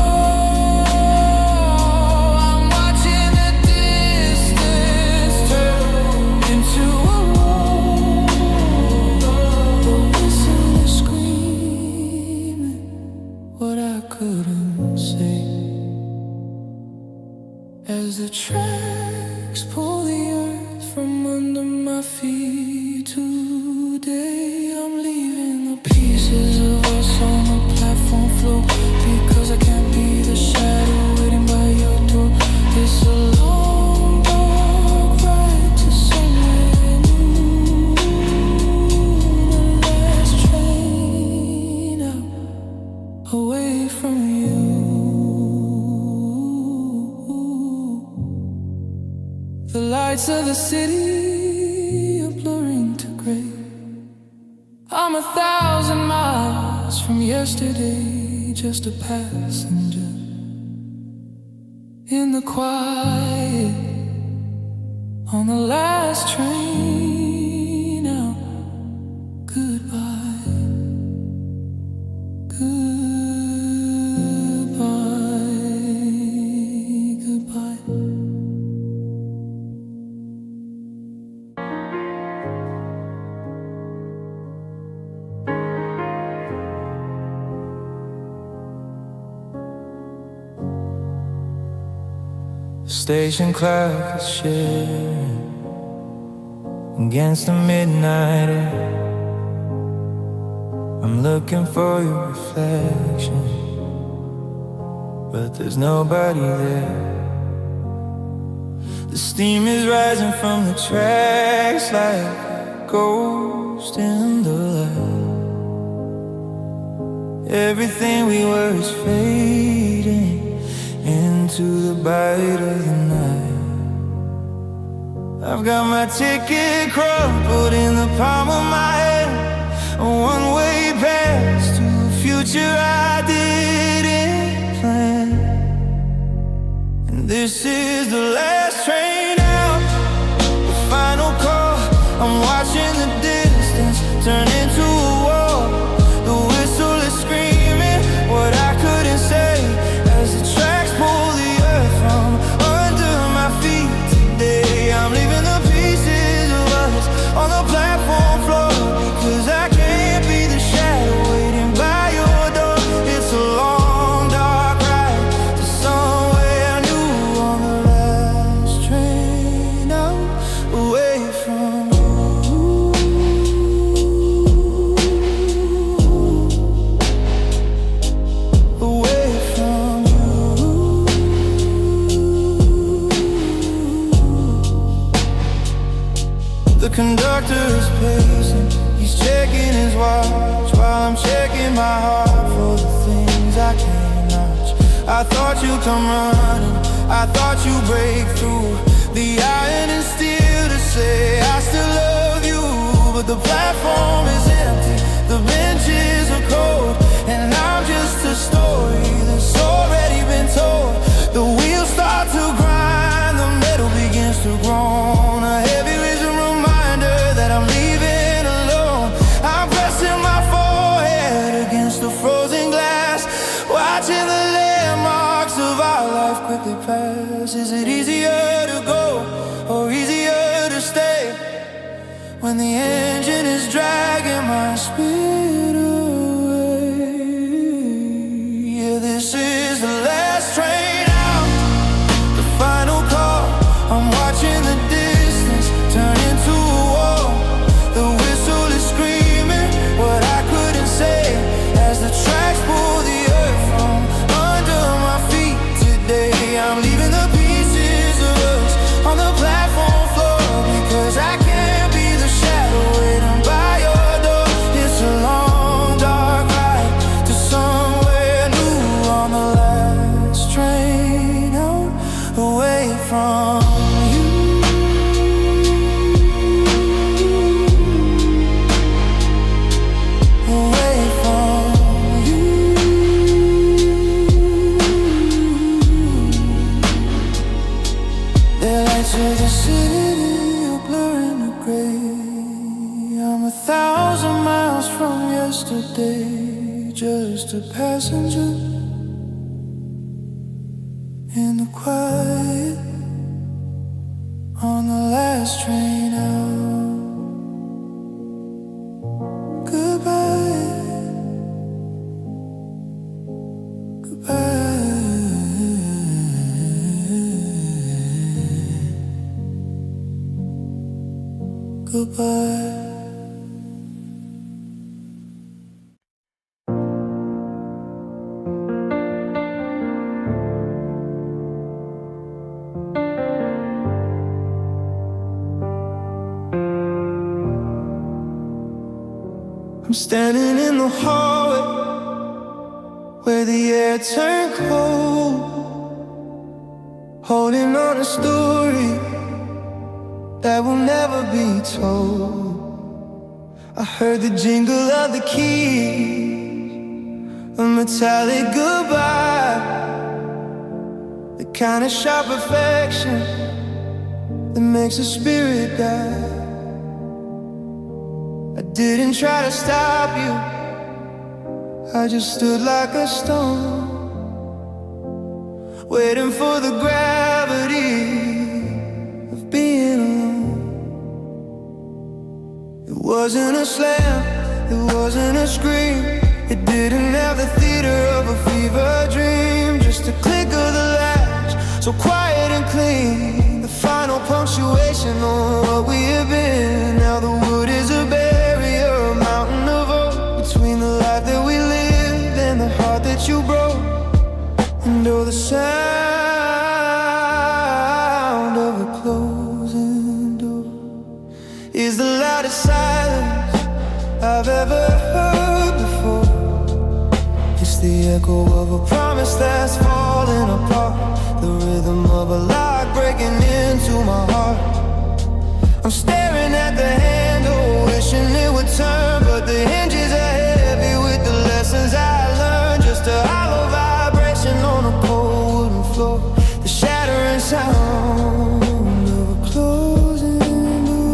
I'm watching the distance turn into a wall. The whistle is screaming what I couldn't say, as the tracks pull the earth from under my feet. Today I'm leaving the pieces of us on the platform floor, because I can't be the shadow waiting by your door. It's a long, dark ride to somewhere new, the last train out, away from you. The lights of the city are blurring to gray. I'm 1,000 miles from yesterday, just a passenger in the quiet on the last train out. Goodbye, goodbye, goodbye. Station clock is sharing against the midnight air. I'm looking for your reflection, but there's nobody there. The steam is rising from the tracks like a ghost in the light. Everything we were is fading into the bite of the night. I've got my ticket crumpled in the palm of my hand, a one-way pass to a future I didn't plan. And this is the last train out, the final call. I'm watching the distance turn into a wall. The whistle is screaming what I couldn't say, as the tracks pull the earth from under my feet. Today I'm leaving the pieces of us on the platform floor, because I can't be the shadow waiting by your door. It's a long, dark ride to somewhere new, on the last train out, away from you, away from you. The conductor is pacing, he's checking his watch while I'm checking my heart for the things I can't notch. I thought you'd come running, I thought you'd break through the iron and steel to say I still love you, but the platform is empty, the benches are cold, and I'm just a story that's already been told. The wheels start to grind, the metal begins to groan. A heavy vision reminder that I'm leaving alone. I'm pressing my forehead against the frozen glass, watching the landmarks of our life quickly pass. Is it easier to go or easier to stay when the engine is dragging my spirit away? Yeah, this is the last train out, the final call. I'm watching the distance turn into a wall. The whistle is screaming what I couldn't say as the tracks pull the earth from under my feet. Today I'm leaving the pieces of us on the platform floor, because I can't be the shadow waiting by your door. It's a long dark ride to somewhere new on the last train out, away from you. Away from you. The lights of the city are blurring the gray. I'm 1,000 miles from yesterday, just a passenger in the quiet on the last train out. Goodbye, goodbye, goodbye. I'm standing in the hallway where the air turned cold, holding on a story that will never be told. I heard the jingle of the keys, a metallic goodbye, the kind of sharp affection that makes a spirit die. I didn't try to stop you, I just stood like a stone, waiting for the gravity of being alone. It wasn't a slam, it wasn't a scream, it didn't have the theater of a fever dream. Just a click of the latch, so quiet and clean, the final punctuation on what we have been. Now the wood is a barrier, a mountain of hope between the life that we lived and the heart that you broke. And oh, the sound of a closing door is the loudest silence I've ever heard before. It's the echo of a promise that's falling apart, the rhythm of a lock breaking into my heart. I'm staring at the handle, wishing it would turn, but the hinges are heavy with the lessons I learned. Just a hollow vibration on a cold wooden floor, the shattering sound of a closing door.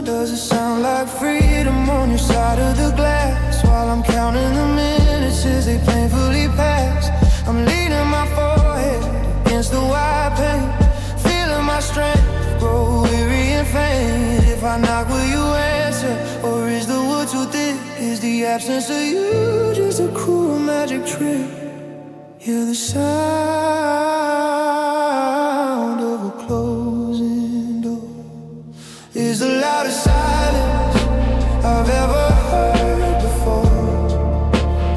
Does it sound like freedom on your side of the glass, while I'm counting the minutes as they painfully pass? I'm leaning my forehead against the white paint, feeling my strength grow weary and faint. If I knock, will you answer, or is the wood too thick? Is the absence of you just a cruel magic trick? Hear the sound of a closing door is the loudest silence I've ever heard before.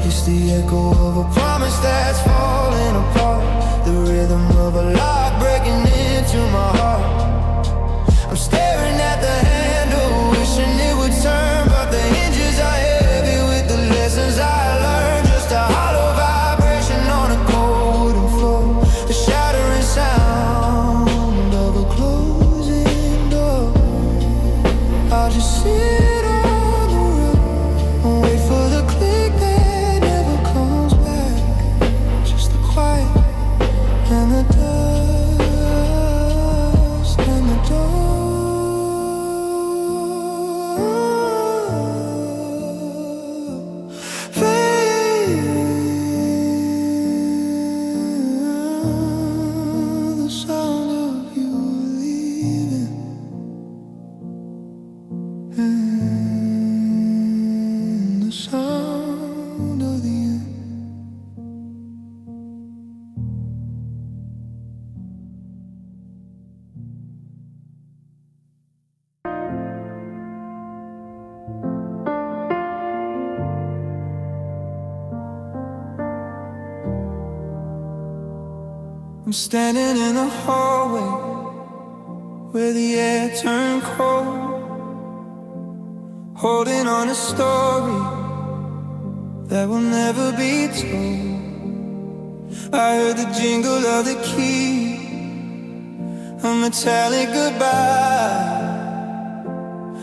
It's the echo of a promise that's falling apart, the rhythm of a lock breaking into my heart. I'm staring at the handle, wishing it would turn, but the sound of the end. I'm standing in the hallway where the air turned cold, holding on a story that will never be told. I heard the jingle of the key, a metallic goodbye,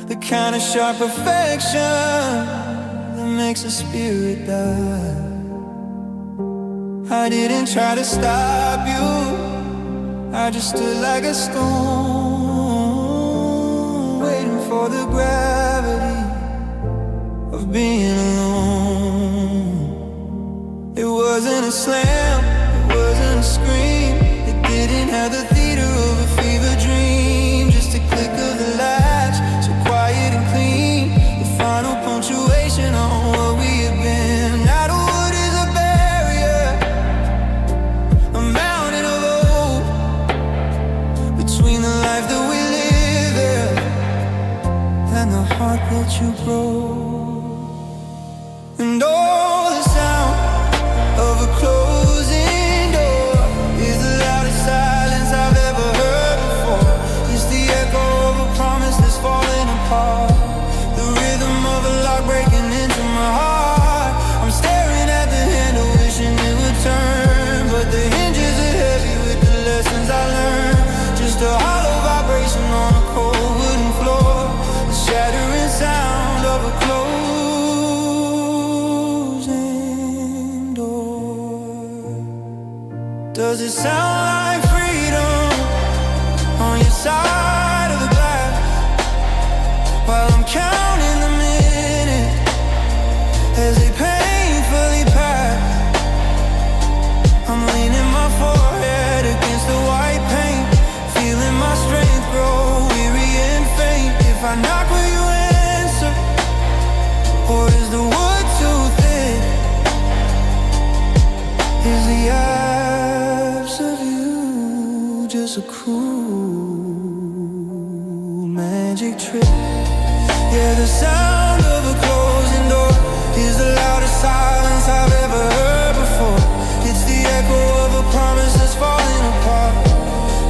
the kind of sharp perfection that makes a spirit die. I didn't try to stop you, I just stood like a stone, waiting for the gravity of being alone. It wasn't a slam, it wasn't a scream, it didn't have the theater of a fever dream. Just a click of the latch, so quiet and clean, the final punctuation on what we had been. Now the wood is a barrier, a mountain of hope between the life that we live in and the heart that you broke. And all the sound of a closing door is the loudest silence I've ever heard before. It's the echo of a promise that's falling apart, the rhythm of a lock breaking into my heart. I'm staring at the handle, wishing it would turn, but the hinges are heavy with the lessons I learned. Just a hollow vibration on a cold wooden floor, the shattering sound of a closing door. Does it sound like freedom on your side of the glass, while I'm counting the minutes as they painfully pass? I'm leaning my forehead against the white paint, feeling my strength grow weary and faint. If I knock, will you answer, or is the wood too thin? Is the absence of you just a cruel magic trick? Yeah, the sound of a closing door is the loudest silence I've ever heard before. It's the echo of a promise that's falling apart,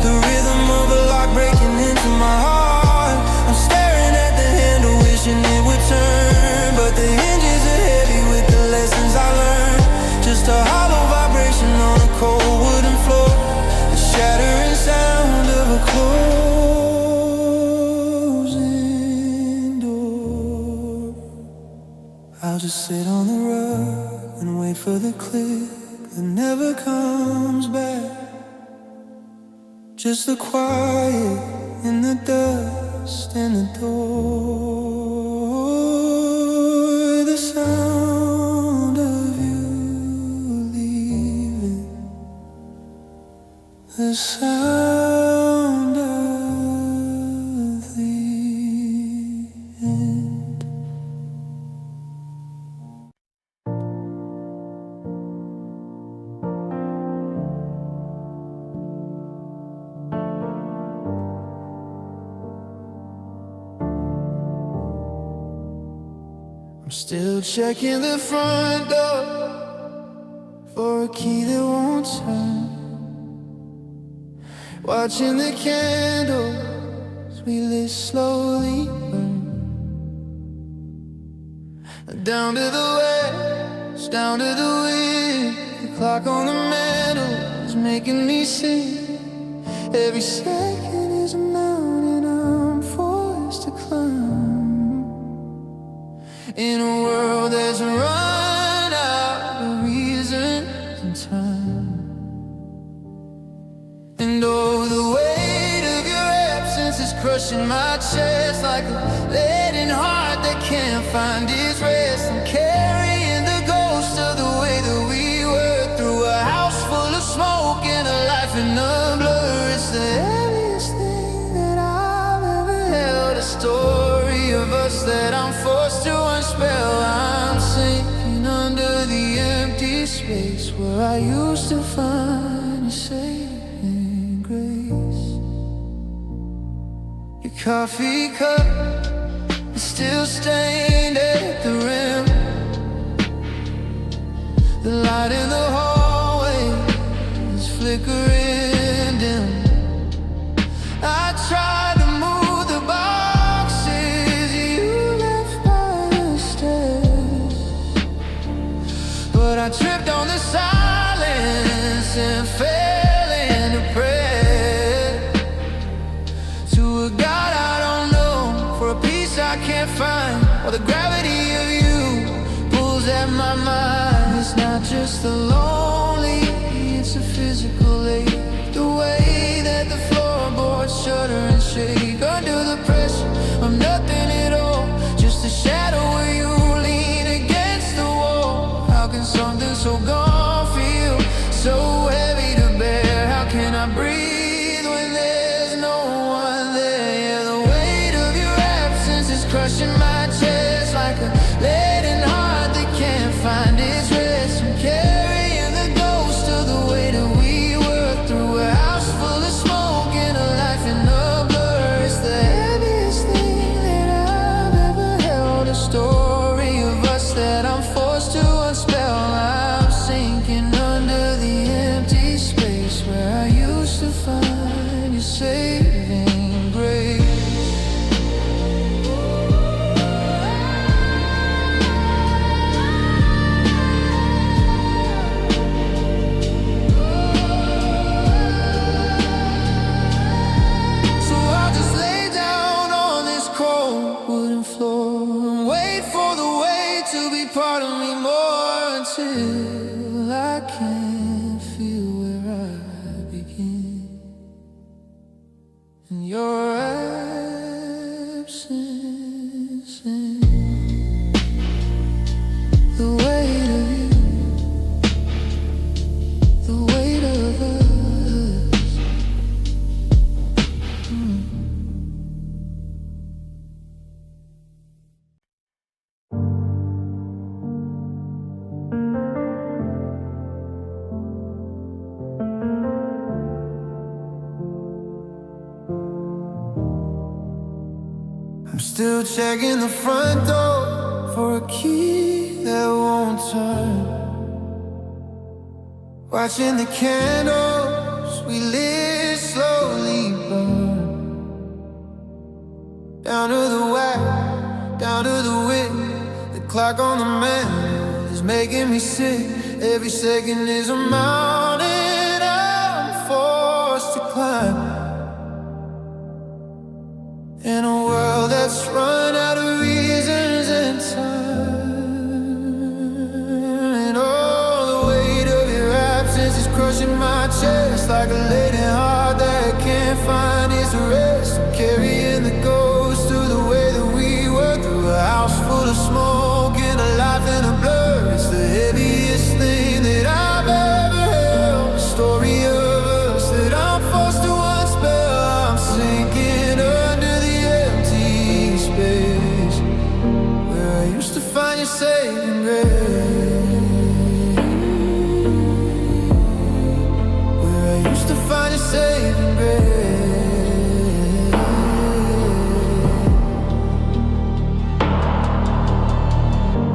the rhythm of a lock breaking into my heart. I'm staring at the handle, wishing it would turn, but the hinges are heavy with the lessons I learned. Just a hollow vibration on a cold wooden floor, the shattering sound of a closing door. I'll just sit on the rug and wait for the click that never comes back. Just the quiet in the dust and the door, the sound of you leaving, the sound of the end. I'm still checking the front door for a key that won't turn, watching the candles we lit slowly burn. Down to the west, down to the wind, the clock on the mantle is making me sing. Every second is a mountain I'm forced to climb, in a world that's run out of reasons and time. And oh, the weight of your absence is crushing my chest like a leaden heart that can't find its rest. I'm carrying the ghost of the way that we were, through a house full of smoke and a life in a blur. It's the heaviest thing that I've ever held, a story of us that I'm forced to unspell. I'm space where I used to find your saving grace. Your coffee cup is still stained at the rim. The light in the hallway is flickering dim. I tried to move the boxes you left by the stairs, but I tripped on the silence and fell into prayer to a God I don't know, for a peace I can't find, or the gravity of you pulls at my mind. It's not just the lonely, it's a physical ache. The way that the floorboards shudder and shake under the pressure of nothing at all, just a shadow where you lean against the wall. How can something so gone feel so heavy to bear? How can I breathe when there's no one there? Yeah, the weight of your absence is crushing my chest like a leaden heart that can't find its rest. I'm carrying the ghost of the way that we were through a house full of smoke and a life in a blur. It's the heaviest thing that I've ever held, a story of us that I'm forced to unspell. I'm sinking under the empty space where I used to find your saving grace. So I'll just lay down on this cold wooden floor and wait for the weight to be part of me more, until I can't feel where I begin. And your absence and the weight of you, the weight of us. I'm still checking the front door for a key that won't turn, watching the candles we lit slowly burn. Down to the wax, down to the wick, the clock on the mantle is making me sick. Every second is a mountain I'm forced to climb, in a world that's run out of reasons and time. And all the weight of your absence is crushing my chest like a leaden heart that can't find its rest. I'm carrying the ghost of the way that we were through a house full of smoke and a life in a blur. It's the heaviest thing that I've ever held, a story of us that I'm forced to unspell. I'm sinking under the empty space where I used to find your saving grace, where I used to find your saving grace.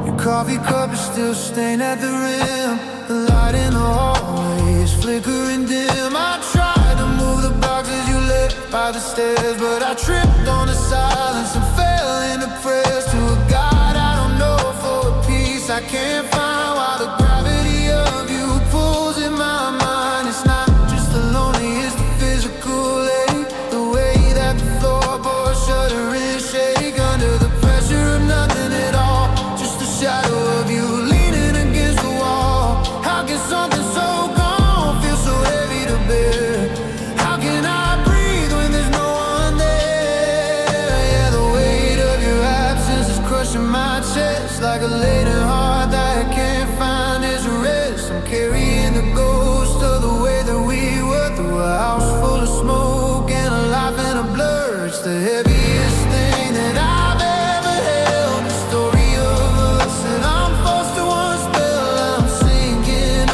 Your coffee cup is still stained at the rim. The light in the hallway is flickering dim. I tried to move the boxes you left by the stairs, but I tripped on the silence and fell into prayers to a God I don't know, for a peace I can't find, while the gravity of you pulls in my mind. It's not just the lonely, it's the physical ache, the way that the floorboards shudder and shake under the pressure of nothing at all, just a shadow of you leaning against the wall. How can something so gone feel so heavy to bear? How can I breathe when there's no one there? Yeah, the weight of your absence is crushing my chest like a leaden heart that can't find its rest. I'm carrying the ghost of the way that we were through a house full of smoke and a life in a blur. It's the heaviest thing that I've ever held, a story of us that I'm forced to unspell. I'm sinking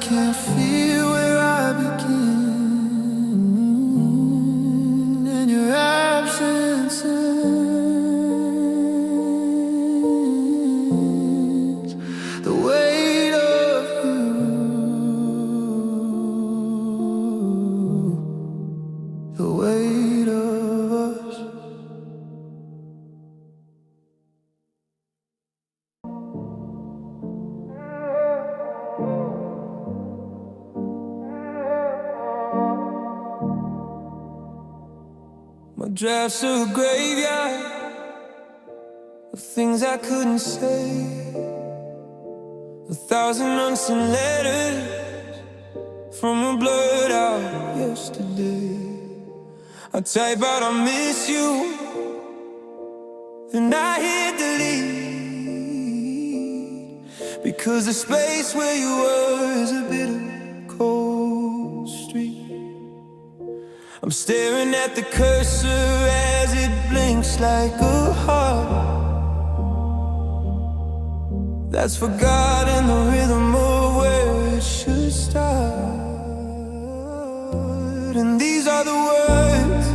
can't feel where I begin, and your absence ends. The weight of you, the weight of us. My drafts are a graveyard of things I couldn't say, 1,000 unsent letters from a blurred out yesterday. I type out I miss you, then I hit delete, because the space where you were is a bitter cold street. I'm staring at the cursor as it blinks like a heart that's forgotten the rhythm of where it should start. And these are the words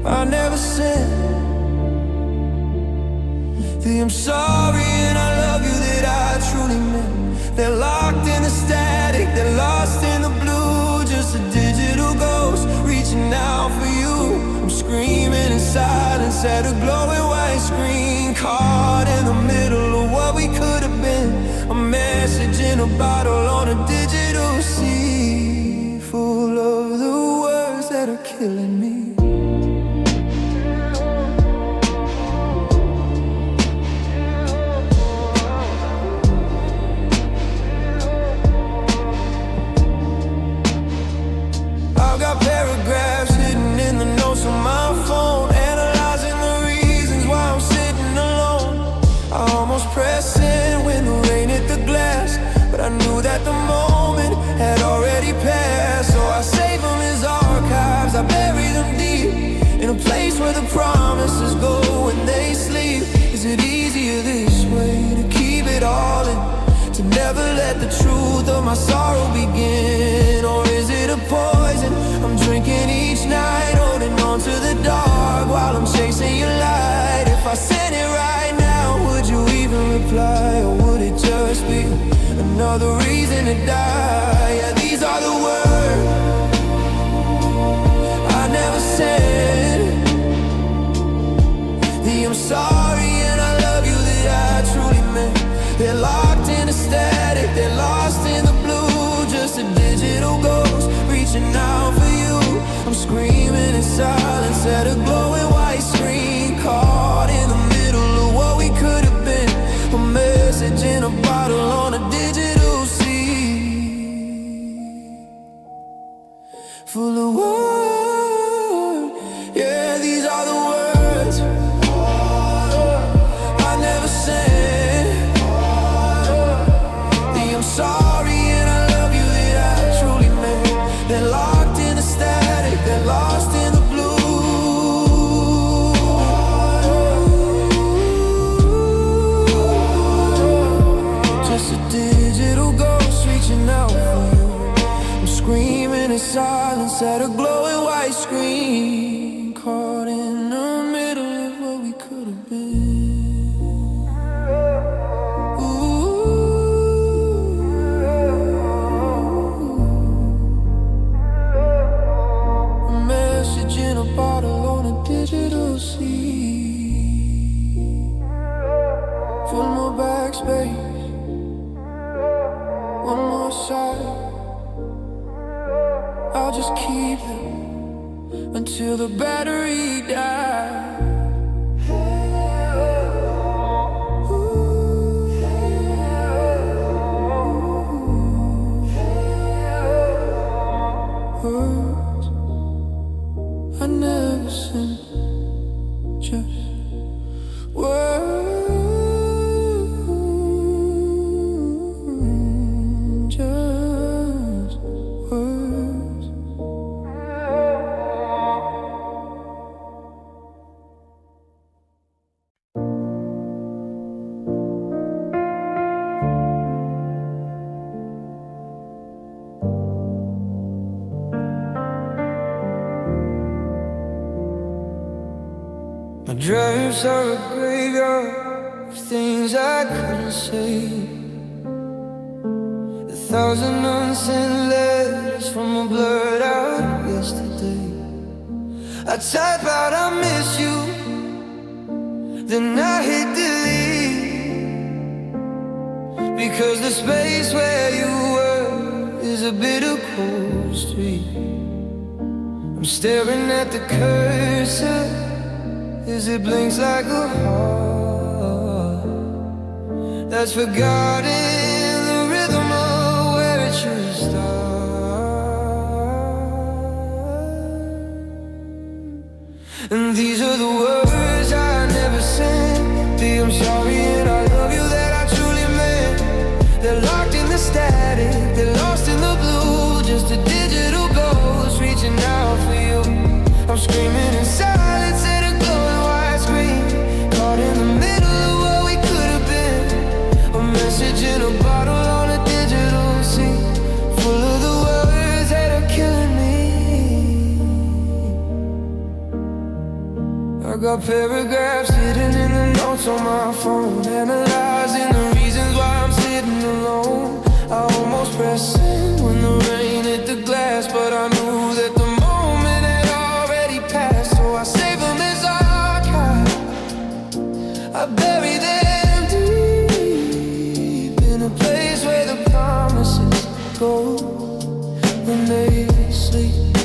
I never said, the I'm sorry and I love you that I truly meant. They're locked in the static, they're lost in the blue, just a digital ghost reaching out for you. I'm screaming in silence at a glowing white screen, caught in the middle of what we could have been. A message in a bottle on a digital sea, full of the words that are killing me. Paragraphs hidden in the notes on my phone, analyzing the reasons why I'm sitting alone. I almost pressed in when the rain hit the glass, but I knew that the moment had already passed. So I save them as archives, I bury them deep in a place where the promises go when they sleep. Is it easier this way to keep it all in, to never let the truth of my sorrow begin? Or is it a poison I'm drinking each night, holding on to the dark while I'm chasing your light? If I sent it right now, would you even reply? Or would it just be another reason to die? Yeah, these are the words I never said, the I'm sorry and I love you that I truly meant. They're locked in the static, they're lost in the blue, just a digital ghost reaching out for you. I'm screaming in silence at a glowing white screen, caught in the middle of what we could have been. A message in a bottle on a digital sea, full of words. Yeah, these are the words I never said, the I'm sorry and I love you that I truly meant. They're locked in the static, they're lost in the blue, just a digital ghost reaching out for you. I'm screaming in silence at a glowing white screen, caught in the middle of what we could have been. A message in a bottle on a digital sea, full more backspace, one more side. I'll just keep them until the battery dies. Words I never sent, just words, just words. Drifts are a graveyard of things I couldn't say. A thousand unsent letters from a blurred out yesterday. I type out I miss you, then I hit delete, because the space where you were is a bitter cold street. I'm staring at the cursor as it blinks like a heart that's forgotten the rhythm of where it should start. And these are the words I never sent. I'm sorry and I love you that I truly meant. They're locked in the static, they're lost in the blue, just a digital ghost reaching out for you. I'm screaming in silence at a glowing white screen, caught in the middle of what we could have been. A message in a bottle on a digital scene, full of the words that are killing me. I got paragraphs hidden in the notes on my phone, analyzing the reasons why I'm sitting alone. I almost pressed send when the rain hit the glass, but I knew that the moment had already passed. So I save them as archive, I bury them deep in a place where the promises go when they sleep.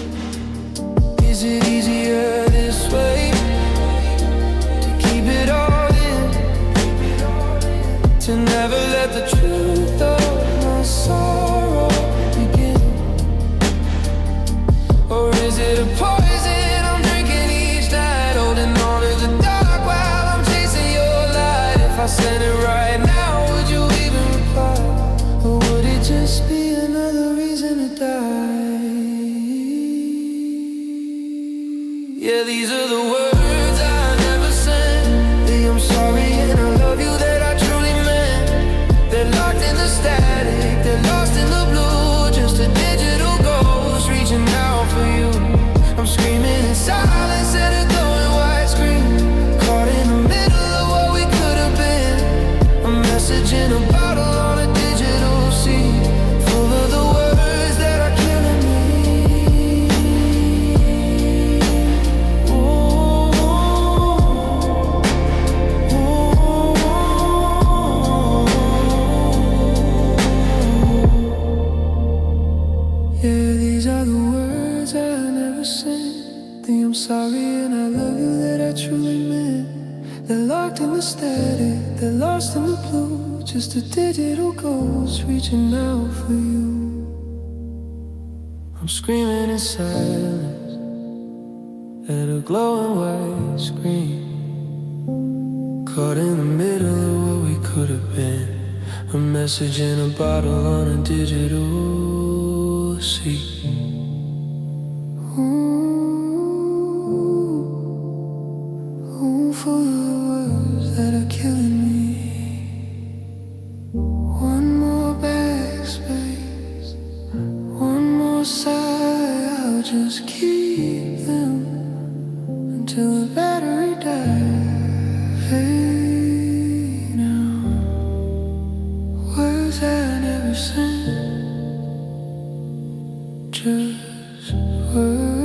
Is it easier this way? To never let the truth of my sorrow begin? Or is it a poison I'm drinking each night, holding on to the dark while I'm chasing your light? If I said it right now, would you even reply? Or would it just be another reason to die? Yeah, these are the words I never said. I'm sorry and I love you that I truly meant. They're locked in the static, they're lost in the blue, just a digital ghost reaching out for you. I'm screaming in silence at a glowing white screen, caught in the middle of what we could have been. A message in a bottle on a digital scene, full of the words that are killing me. Yeah, these are the words I never sent. I'm sorry and I love you that I truly meant. They're locked in the static, they're lost in the blue, just a digital ghost reaching out for you. I'm screaming in silence at a glowing white screen, caught in the middle of what we could have been. A message in a bottle on a digital sea. Full of words that are killing me. One more backspace, one more sigh. I'll just keep them until the battery dies. Hey now, words I never sent, just words.